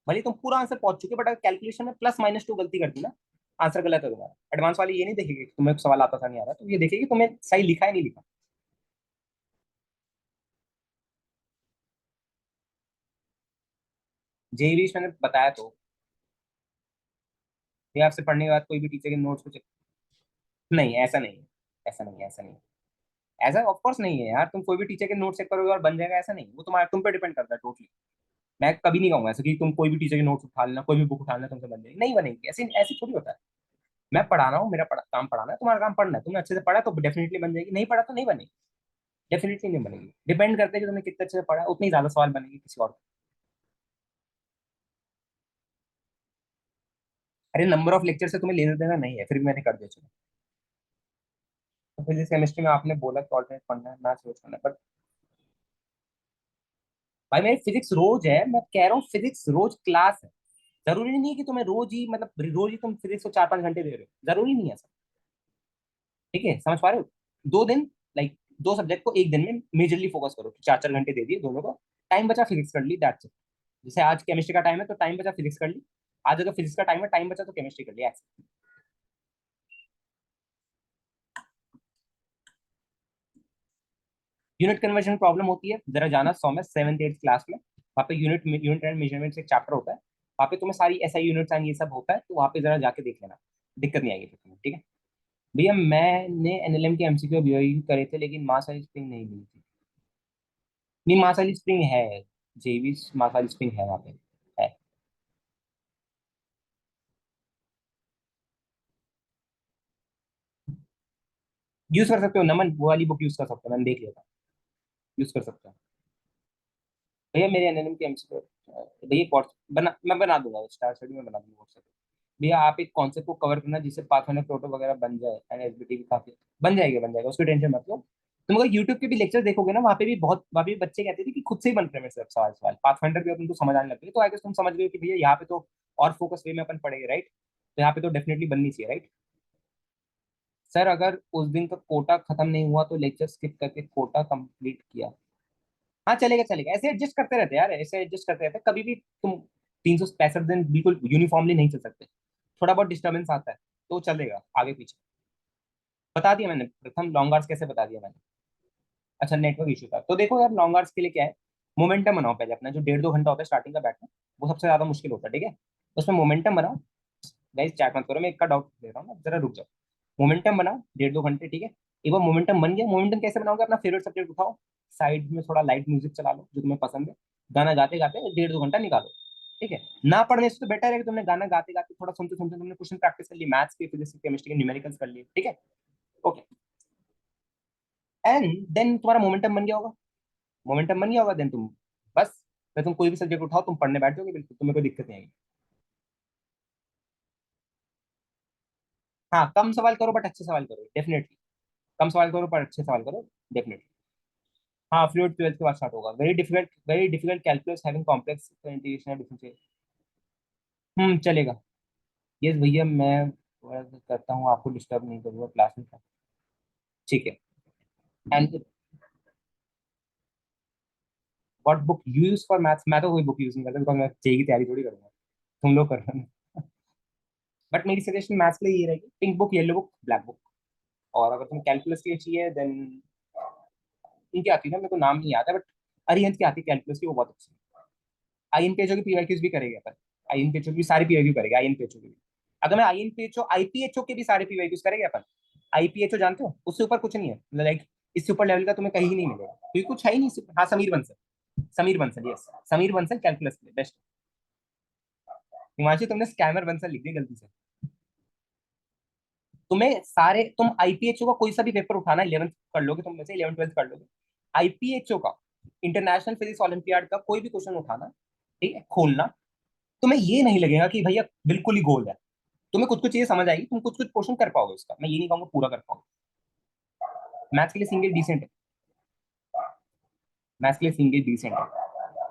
B: भले तुम पूरा आंसर पहुंच चुके, बट अगर कैलकुलेशन में +-2 गलती कर दी ना, आंसर गलत है तुम्हारा। एडवांस वाले ये नहीं देखेगी कि तुम्हें सवाल आता था नहीं आ रहा, तो ये देखेगी तुम्हें सही लिखा है नहीं लिखा। जेईई मैंने बताया तो, ये आपसे पढ़ने के बाद कोई भी टीचर के नोट्स को नहीं, ऐसा नहीं है, ऐसा नहीं है, ऐसा नहीं है, ऐसा ऑफ कोर्स नहीं है यार। तुम कोई भी टीचर के नोट चेक करोगे और बन जाएगा ऐसा नहीं, वो तुम्हारे तुम पे डिपेंड करता है टोटली। मैं कभी नहीं कहूंगा ऐसा कि तुम कोई भी टीचर के नोट्स उठा लेना, कोई भी बुक उठा लेना तुमसे बन जाएगी, नहीं बनेगी, ऐसे ऐसे थोड़ी होता है। मैं पढ़ा रहा हूँ, मेरा काम पढ़ाना है, तुम्हारा काम पढ़ना है। तुमने अच्छे से पढ़ा तो डेफिनेटली बन जाएगी, नहीं पढ़ा तो नहीं बनेगी, डेफिनेटली नहीं बनेगी। डिपेंड करता है कि तुमने कितने अच्छे से पढ़ा, उतनी ज्यादा सवाल बनेगी किसी और को। अरे नंबर ऑफ लेक्चर से तुम्हें लेना देना नहीं है, फिर भी मैंने कर दिया चलो। तो फिजिक्स केमिस्ट्री में आपने बोला कि ऑल्टरनेट पढ़ना है, मैथ्स रोज पढ़ना है, बट भाई मेरी फिजिक्स रोज है, मैं कह रहा हूँ फिजिक्स रोज क्लास है। जरूरी नहीं है कि तुम्हें रोज ही, मतलब रोज ही तुम फिजिक्स को 4-5 घंटे दे रहे हो, जरूरी नहीं है सब। ठीक है, समझ पा रहे हो? 2 दिन, लाइक 2 सब्जेक्ट को एक दिन में मेजरली फोकस करो, 4-4 घंटे दे दिए दोनों को, टाइम बचा फिजिक्स कर ली, दैट्स इट। जैसे आज केमिस्ट्री का टाइम है तो टाइम बचा फिजिक्स कर ली, आज अगर फिजिक्स का टाइम है टाइम बचा तो केमिस्ट्री कर लिया ऐसे। यूनिट कन्वर्जन प्रॉब्लम होती है, जरा जाना 100 में 7th 8th क्लास में, वहाँ पे यूनिट एंड मेजरमेंट एक चैप्टर होता है, वहाँ पे तुम्हें सारी एसआई यूनिट्स एंड ये सब होता है, तो वहाँ पे जरा जाके देख लेना, दिक्कत नहीं आएगी फिर तुम्हें, ठीक है। भैया मैंने एनएलएम के एमसीक्यू अभी करे थे, लेकिन मास वाली स्प्रिंग नहीं मिली थी। नहीं मास वाली स्प्रिंग है, जेवी मास वाली स्प्रिंग है वहाँ पे, है। यूज कर सकते हो नमन, वो वाली बुक यूज कर सकते हो, मैंने देख लिया था, यूज कर सकते हो। भैया मेरे एनएलएम के एमसीक्यू, भैया मैं बना दूंगा, स्टार स्टडी में बना दूंगा व्हाट्सएप पे। भैया आप एक कॉन्सेप्ट को कवर करना जिससे पाथवेयर प्रोटो वगैरह बन जाए, एंड एसबीटी भी काफी बन जाएगा, उसकी टेंशन मत लो। तुम अगर यूट्यूब के भी लेक्चर देखोगे ना, वहाँ पे भी बहुत, वहाँ पे भी बच्चे कहते थे कि खुद से ही बन रहे हैं मेरे से सवाल सवाल, पाथफाइंडर भी अब उनको समझ आने लग गई, तो आई गेस तुम समझ गए कि भैया यहाँ पे तो और फोकस वे में अपन पढ़ेंगे, राइट? तो यहाँ पे तो डेफिनेटली बननी चाहिए, राइट? सर अगर उस दिन का कोटा खत्म नहीं हुआ तो लेक्चर स्किप करके कोटा कंप्लीट किया। हाँ चलेगा चलेगा, ऐसे एडजस्ट करते रहते हैं यार, ऐसे एडजस्ट करते रहते हैं, कभी भी तुम 365 दिन बिल्कुल यूनिफॉर्मली नहीं चल सकते, थोड़ा बहुत डिस्टर्बेंस आता है तो चलेगा आगे पीछे। बता दिया मैंने, प्रथम लॉन्ग आवर्स कैसे बता दिया मैंने। अच्छा नेटवर्क इशू था, तो देखो यार लॉन्ग आवर्स के लिए क्या है, मोमेंटम बनाओ पहले अपना, जो 1.5-2 घंटा होता है स्टार्टिंग का बैठना, वो सबसे ज्यादा मुश्किल होता है, ठीक है। उसमें मोमेंटम बनाओ। गाइस चैट मत करो, मैं एक का डाउट ले रहा हूँ ना, जरा रुक जाओ। मोमेंटम बनाओ 1.5-2 घंटे, ठीक है। एक बार मोमेंटम बन गया, मोमेंटम कैसे बनाओगे, अपना फेवरेट सब्जेक्ट उठाओ, साइड में थोड़ा लाइट म्यूजिक चला लो जो तुम्हें पसंद है, गाना गाते गाते 1.5-2 घंटा निकालो, ठीक है। ना पढ़ने से तो बेटर है कि तुमने गाना गाते गाते थोड़ा सुनते सुनते तुमने क्वेश्चन प्रैक्टिस कर ली, मैथ्स के, फिजिक्स के, केमिस्ट्री के न्यूमेरिकल्स कर लिए, ठीक है। ओके, एंड देन तुम्हारा मोमेंटम बन गया होगा, मोमेंटम बन गया होगा, देन तुम बस, फिर तुम कोई भी सब्जेक्ट उठाओ तुम पढ़ने बैठ जाओगे, बिल्कुल तुम्हें कोई दिक्कत नहीं आएगी। हाँ कम सवाल करो बट अच्छे सवाल करो, डेफिनेटली। कम सवाल करो पर अच्छे सवाल करो, डेफिनेटली। हाँ फ्लूइड 12th के बाद स्टार्ट होगा, very difficult calculus having complex integration differential. चलेगा। यस भैया मैं थोड़ा सा करता हूँ, आपको डिस्टर्ब नहीं करूँगा क्लास में। ठीक है। And what book you use for maths? मैं तो कोई बुक यूज नहीं करता, बिकॉज मैं जेई की तैयारी थोड़ी करूंगा, तुम लोग कर रहे हो। बट मेरी सजेशन मैथ्स के लिए ये रहेगी, pink book, yellow book, black book. और अगर तुम्हें कैलकुलस के लिए चाहिए देन इनकी आती है ना, मेरे को नाम नहीं आता, बट अरिहंत की आती है कैलकुलस की, वो बहुत अच्छी है। आईएन पेचो की पीवाईक्यूज भी करेगा अपन, आईएन पेचो की सारी पीवाईक्यू करेगा, आईएन पेचो की भी। अगर मैं आईएन पेचो आईपीएचओ के भी सारे पीवाईक्यूज करेंगे अपन। आईपीएचओ जानते हो, उससे ऊपर कुछ नहीं है, लाइक इससे ऊपर लेवल का तुम्हें कहीं नहीं मिलेगा, क्योंकि कुछ है ही नहीं हाँ, समीर बंसल, समीर बंसल, यस, समीर बंसल कैलकुलस के लिए बेस्ट। हिमांशु तुमने स्कैमर बंसल लिख दिया गलती से। तुम्हें सारे, तुम आईपीएचओ का कोई सा भी पेपर उठाना, 11th कर लोगे तुम, में से 11 12 कर लोगे, आईपीएचओ का, इंटरनेशनल फिजिक्स ओलंपियाड का कोई भी क्वेश्चन उठाना, ठीक है, खोलना, तुम्हें ये नहीं लगेगा कि भैया बिल्कुल ही गोल है। तुम्हें कुछ कुछ चीजें समझ आएगी, तुम कुछ कुछ क्वेश्चन कर पाओगे उसका, मैं ये नहीं कहूंगा पूरा कर पाओगे। मैथ्स के लिए सिंगल डिसेंट है, मैथ्स के लिए सिंगल डिसेंट है,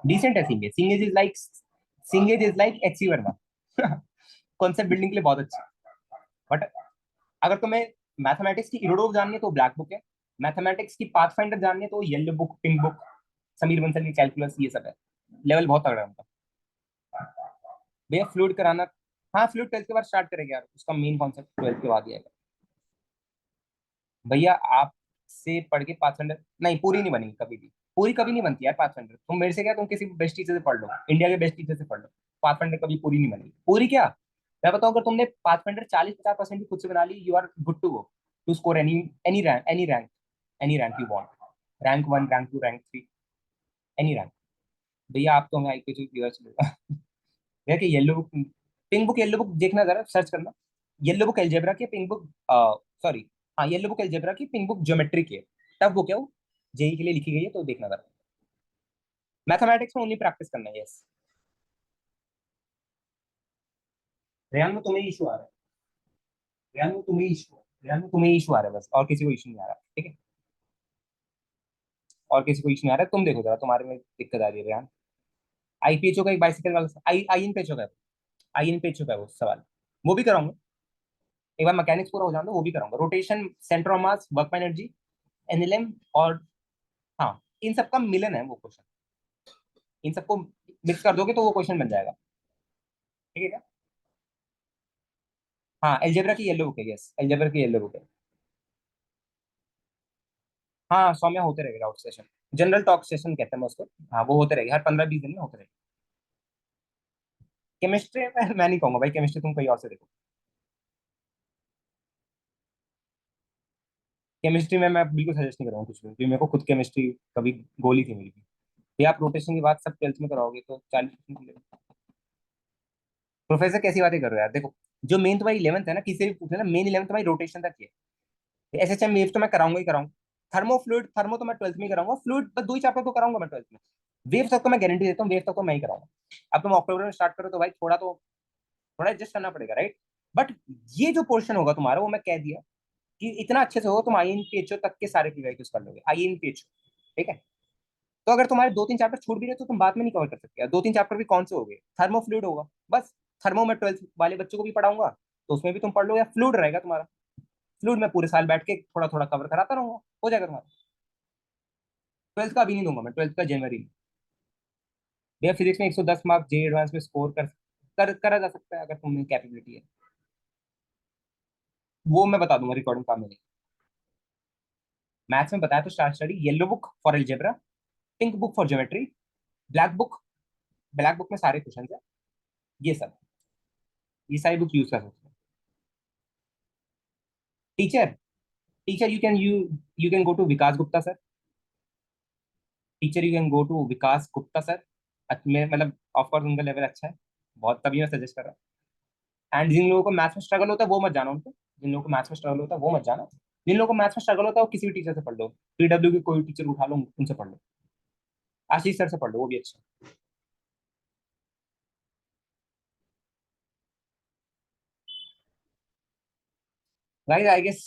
B: डिसेंट है single, single is like HC Verma. Concept building के लिए बहुत अच्छा। बट अगर तुम्हें मैथमेटिक्स की इरोडोव जाननी है तो ब्लैक बुक है, मैथमेटिक्स की पाथफाइंडर जाननी है तो yellow book, pink book, Sameer Bansal की कैलकुलस, ये सब है। लेवल बहुत तगड़ा है उनका। भैया फ्लूइड कराना, हाँ फ्लूइड 12th के बाद स्टार्ट करेंगे यार, उसका मेन कॉन्सेप्ट 12th के बाद ही आएगा। भैया आपसे पढ़ के पाथफाइंडर नहीं, पूरी नहीं बनेगी कभी भी, पूरी कभी नहीं बनती यार पाथफाइंडर। तुम मेरे से क्या, तुम किसी बेस्ट टीचर से पढ़ लो, इंडिया के बेस्ट टीचर से पढ़ लो, पाथफाइंडर कभी पूरी नहीं बनेगी। पूरी क्या, मैं बताऊं, अगर तुमने पाथफाइंडर 40-50% भी खुद से बना ली, you are good to go to score any any rank, any rank you want, rank 1, rank 2, rank 3, any rank. भैया आप तो हमें आईपीएच क्लियर चलेगा। भैया कि yellow book, pink book, yellow book देखना, जरा सर्च करना। येलो बुक एल्जेब्रा की, पिंक बुक, सॉरी, हाँ येलो बुक एल्जेब्रा की, पिंक बुक ज्योमेट्री की है। टफ बुक है वो, जेई के लिए लिखी गई है, तो देखना जरा। मैथमेटिक्स में ओनली प्रैक्टिस करना है, यस। रेहान में तुम्हें इशू आ रहा है, रेहान में तुम्हें इशू आ रहा है बस, और किसी को इशू नहीं आ रहा, ठीक है, और किसी को इशू नहीं आ रहा है। तुम देखो जरा, तुम्हारे में दिक्कत आ रही है रेहान। आईपीएचओ का एक बाइसिकल वाला, आई एन पेचो का है, आई एन पेचो का है वो सवाल, वो भी कराऊंगा। एक बार मैकेनिक्स पूरा हो जाना दो, वो भी कराऊंगा, rotation, centre of mass, work energy, NLM, और हाँ, इन सबका मिलन है वो क्वेश्चन, इन सबको मिक्स कर दोगे तो वो क्वेश्चन बन जाएगा, ठीक है क्या? हाँ एल्जेब्रा की येलो बुक है, यस, एल्जेब्रा की येलो बुक है। हाँ सौम्या होते रहेगा doubt session, general talk session कहते हैं मैं उसको। हाँ वो होते रहेगा, हर 15-20 दिन में होते रहेगा। केमिस्ट्री में मैं नहीं कहूंगा भाई, केमिस्ट्री तुम कहीं और से देखो। केमिस्ट्री में मैं बिल्कुल सजेस्ट नहीं करूंगा कुछ भी, क्योंकि मेरे को खुद केमिस्ट्री कभी गोली थी मेरी भी। ये आप रोटेशन की बात सब 12th में कराओगे तो 40% मिलेगा। प्रोफेसर कैसी बातें कर रहे हो यार, देखो, जो मेन तुम्हारी 11th है ना, किसी से भी पूछे ना, मेन 11th तुम्हारी रोटेशन तक है। एसएचएम वेव तो मैं कराऊंगा ही कराऊंगा, थर्मो फ्लूइड, थर्मो तो मैं 12th में ही कराऊंगा, फ्लूइड बस 2 ही चैप्टर तो कराऊंगा मैं 12th में। वेव तक तो मैं गारंटी देता हूँ, वेव तक तो मैं ही कराऊंगा। अब तुम अक्टूबर में स्टार्ट करो तो भाई थोड़ा एडजस्ट करना पड़ेगा, राइट? बट ये जो पोर्शन होगा तुम्हारा, वो मैं कह दिया कि इतना अच्छे से होगा, तुम आईएनपीएचओ तक के सारे पीवाईक्यूज कर लोगे, आईएनपीएचओ, ठीक है। तो अगर तुम्हारे 2-3 चैप्टर छूट भी रहे तो तुम बाद में नहीं कवर कर सकते, 2-3 चैप्टर भी कौन से हो गए, थर्मो फ्लूइड होगा बस। थर्मो में 12th वाले बच्चों को भी पढ़ाऊंगा, तो उसमें भी तुम पढ़ लो, या फ्लूइड रहेगा तुम्हारा, फ्लूइड में पूरे साल बैठ के थोड़ा थोड़ा कवर कराता रहूंगा, हो जाएगा तुम्हारा। 12th का अभी नहीं दूंगा मैं, 12th का जनवरी में। भैया फिजिक्स में 110 मार्क्स जे एडवांस में स्कोर करा जा सकता है, अगर तुम्हें कैपेबिलिटी है। वो मैं बता दूंगा, रिकॉर्डिंग काम में नहीं। मैथ्स में बताया तो, start study, yellow book for algebra, pink book for geometry, black book, black book में सारे क्वेश्चन है, ये सब, ये सारी बुक यूज कर सकते हैं। Teacher, teacher you can go to Vikas Gupta sir, teacher you can go to Vikas Gupta sir. मैं मतलब ऑफकोर्स उनका लेवल अच्छा है बहुत, तभी मैं सजेस्ट कर रहा हूँ। एंड जिन लोगों को मैथ्स में स्ट्रगल होता है वो मत जाना उनको, जिन लोगों को मैथ्स में स्ट्रगल होता है वो मत जाना। जिन लोगों को मैथ्स में स्ट्रगल होता है वो किसी भी टीचर से पढ़ लो, पीडब्ल्यू के कोई टीचर उठा लो, उनसे पढ़ लो, आशीष सर से पढ़ लो, वो भी अच्छा है। गाइस आई गेस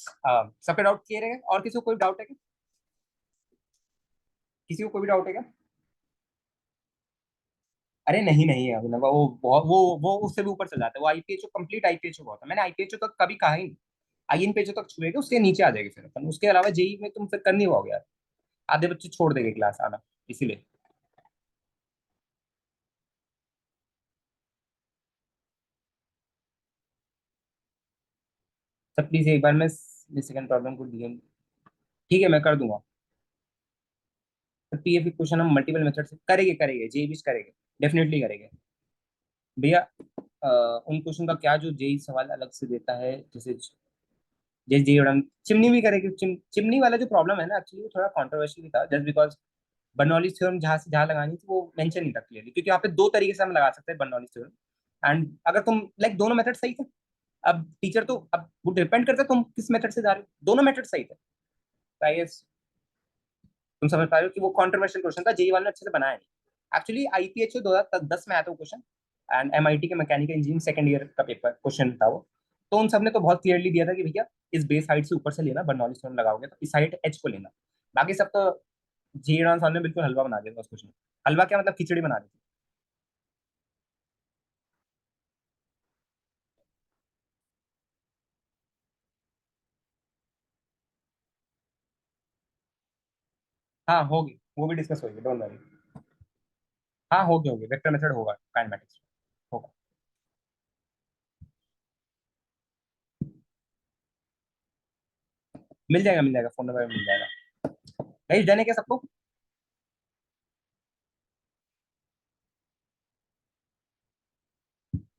B: सबका डाउट क्लियर है, और किसी को कोई डाउट है क्या? किसी को कोई भी डाउट है क्या? अरे नहीं नहीं है अभिनव, वो बहुत वो उससे भी ऊपर चल जाता है, वो आईपीएचओ, कंप्लीट आईपीएचओ बहुत है, मैंने आईपीएचओ तक कभी कहा ही नहीं। आईएन पे जो तक छुएगा उसके नीचे आ जाएगी फिर अपन, उसके अलावा जेई में तुम फिर कर नहीं पाओगे यार, आधे बच्चे छोड़ देंगे क्लास आना, इसीलिए। सर प्लीज एक बार मैं सेकंड प्रॉब्लम को डीएम, ठीक है मैं कर दूंगा। पीएफ क्वेश्चन हम मल्टीपल मेथड से करेंगे, करेंगे जेई भी करेंगे, डेफिनेटली करेंगे भैया। अ, उन क्वेश्चन का क्या जो जेई सवाल अलग से देता है, जैसे जैसे जेई उड़ान चिमनी भी करेगी, चिमनी वाला जो प्रॉब्लम है ना एक्चुअली वो थोड़ा कंट्रोवर्शियल भी था, जस्ट बिकॉज बर्नौलीज थ्योरम जहाँ से जहाँ लगानी थी वो मेंशन नहीं था क्लियरली, क्योंकि यहाँ पे दो तरीके से हम लगा सकते हैं बर्नौलीज थ्योरम। एंड अगर तुम लाइक दोनों मेथड सही थे, अब टीचर तो अब वो डिपेंड करता है तुम किस मेथड से जा रहे हो, दोनों मेथड सही थे। आई गेस तुम समझ पा रहे हो कि वो कंट्रोवर्शियल क्वेश्चन था, जेई वाले ने अच्छे से बनाया नहीं। एक्चुअली आईपीएचओ 2010 में आया था वो क्वेश्चन, एंड एमआईटी के मैकेनिकल इंजीनियरिंग सेकंड ईयर का पेपर क्वेश्चन था वो। तो उन सब ने तो बहुत क्लियरली दिया था कि भैया इस बेस हाइट से ऊपर से लेना, बर्नौली स्टोन लगाओगे तो इस हाइट एच को लेना। बाकी सब तो जेई रान साहब ने बिल्कुल हलवा बना दिया था उस क्वेश्चन में। हलवा क्या मतलब, खिचड़ी बना दी थी। हाँ होगी, वो भी डिस्कस होगी, डोंट वरी। हाँ होगी होगी, वेक्टर मेथड होगा काइनेमेटिक्स होगा। मिल जाएगा फोन नंबर मिल जाएगा। गाइस डन है क्या सबको?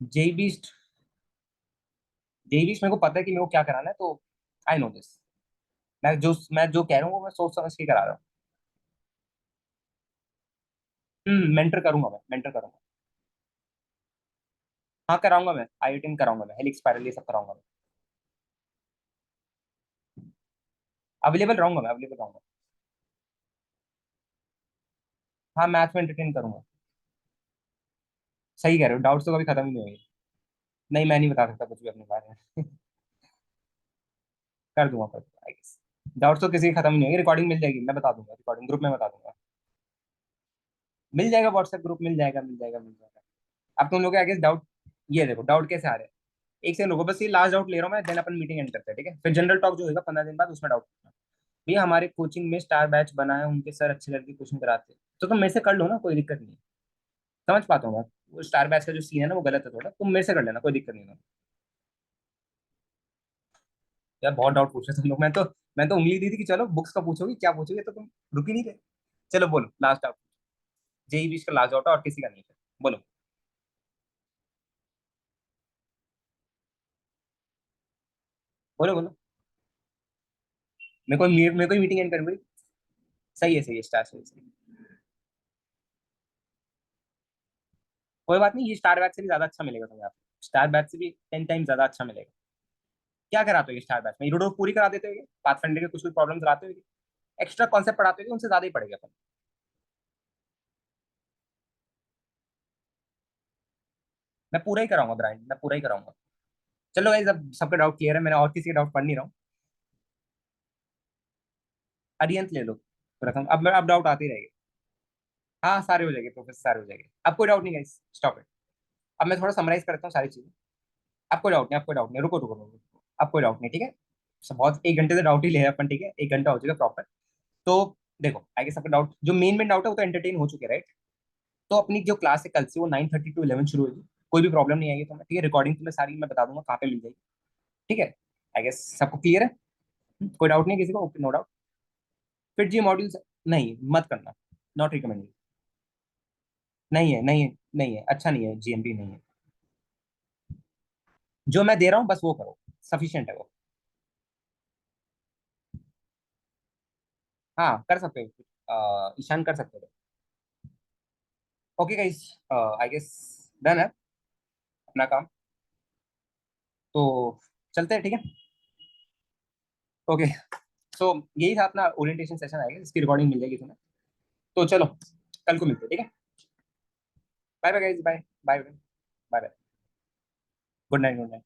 B: जेई बीस्ट, जेई बीस्ट मेरे को पता है कि मेरे को क्या कराना है, तो आई नो दिस। मैं जो कह रहा हूँ वो मैं सोच समझ के करा रहा हूँ। मेंटर करूंगा, मैं मेंटर करूंगा। हाँ कराऊंगा मैं, आईआईटी में कराऊंगा मैं, हेलिक्स स्पाइरल ये सब कराऊंगा मैं। अवेलेबल रहूंगा मैं, अवेलेबल रहूंगा। हाँ मैथ में एंटरटेन करूंगा। सही कह रहे हो, डाउट्स तो कभी खत्म ही नहीं होंगे। नहीं मैं नहीं बता सकता कुछ भी अपने बारे में। कर दूंगा, कर दूंगा आई गेस। डाउट्स तो किसी के खत्म ही नहीं होंगे, रिकॉर्डिंग मिल जाएगी, मैं बता दूंगा, रिकॉर्डिंग ग्रुप में बता दूंगा। मिल जाएगा, व्हाट्सएप ग्रुप मिल जाएगा, मिल जाएगा, मिल जाएगा। अब तुम लोग आगे डाउट, ये देखो डाउट कैसे आ रहे हैं। एक सेकंड रुको, बस ये लास्ट डाउट ले रहा हूँ मैं, देन अपन मीटिंग एंड करते हैं, ठीक है? फिर जनरल टॉक जो होगा 15 दिन बाद उसमें डाउट। भैया हमारे कोचिंग में स्टार बैच बना है, उनके सर अच्छे लड़के क्वेश्चन कराते हैं, तो तुम मेरे से कर लो ना, कोई दिक्कत नहीं है। समझ पाता हूँ मैं, वो स्टार बैच का जो सीन है ना वो गलत है थोड़ा, तुम मेरे से कर लेना, कोई दिक्कत नहीं है। यार बहुत डाउट पूछ रहे तुम लोग, मैं तो उंगली दी थी कि चलो बुक्स का पूछोगे, क्या पूछोगे, तो तुम रुक ही नहीं रहे। चलो बोलो लास्ट डाउट। जेई बीच का लास्ट डाउट है और किसी का नहीं है, बोलो। बोलो बोलो। मेरे को मीटिंग एंड करनी पड़ी। सही है स्टार, सही है। कोई बात नहीं, ये स्टार बैच से भी ज्यादा अच्छा मिलेगा तुम्हें यहाँ पे। स्टार बैच से भी 10 टाइम ज्यादा अच्छा मिलेगा। क्या कराते हो ये स्टार बैच में, यूडो पूरी करा देते हो, पाथफाइंडर के कुछ कुछ प्रॉब्लम कराते हो, एक्स्ट्रा कॉन्सेप्ट पढ़ाते हो, उनसे ज्यादा ही पड़ेगा अपन। मैं पूरा ही कराऊंगा ब्रांड, मैं पूरा ही कराऊंगा। चलो गाइस अब सबका डाउट क्लियर है, मैंने और किसी का डाउट पढ़ नहीं रहा हूँ। अरियंत ले लो प्रथम, अब डाउट आते ही रहेंगे। हाँ सारे हो जाएंगे प्रोफेसर, सारे हो जाएंगे, अब कोई डाउट नहीं गाइस, स्टॉप इट। अब मैं थोड़ा समराइज करता हूँ सारी चीजें। अब कोई डाउट नहीं, अब कोई डाउट नहीं, रुको रुको रुको रुको। अब कोई डाउट नहीं, ठीक है? बहुत 1 घंटे से डाउट ही ले रहे हैं अपन, ठीक है? 1 घंटा हो चुका प्रॉपर। तो देखो आई गेस सबका डाउट जो मेन डाउट है वो तो एंटरटेन हो चुके, राइट? तो अपनी जो क्लास है कल से वो 9:30 to 11 शुरू होगी। कोई भी प्रॉब्लम नहीं आएगी तुम्हें, ठीक है? रिकॉर्डिंग तुम्हें सारी मैं बता दूंगा कहाँ पे मिल जाएगी, ठीक है? आई गेस सबको क्लियर है। कोई डाउट नहीं है किसी को? Okay no doubt. फिर जी मॉड्यूल्स, नहीं मत करना, नॉट रिकमेंडेड। नहीं है, नहीं है, नहीं है, अच्छा नहीं है, जीएमपी नहीं है। जो मैं दे रहा हूँ बस वो करो, सफिशियंट है वो। हाँ कर सकते हो, ईशान कर सकते हो। Okay guys, I guess done है अपना काम, तो चलते हैं, ठीक है? ओके, सो यही था अपना ओरिएंटेशन सेशन आएगा, इसकी रिकॉर्डिंग मिल जाएगी तुम्हें। तो चलो कल को मिलते हैं, ठीक है? Bye bye guys, bye bye bye. Good night, good night.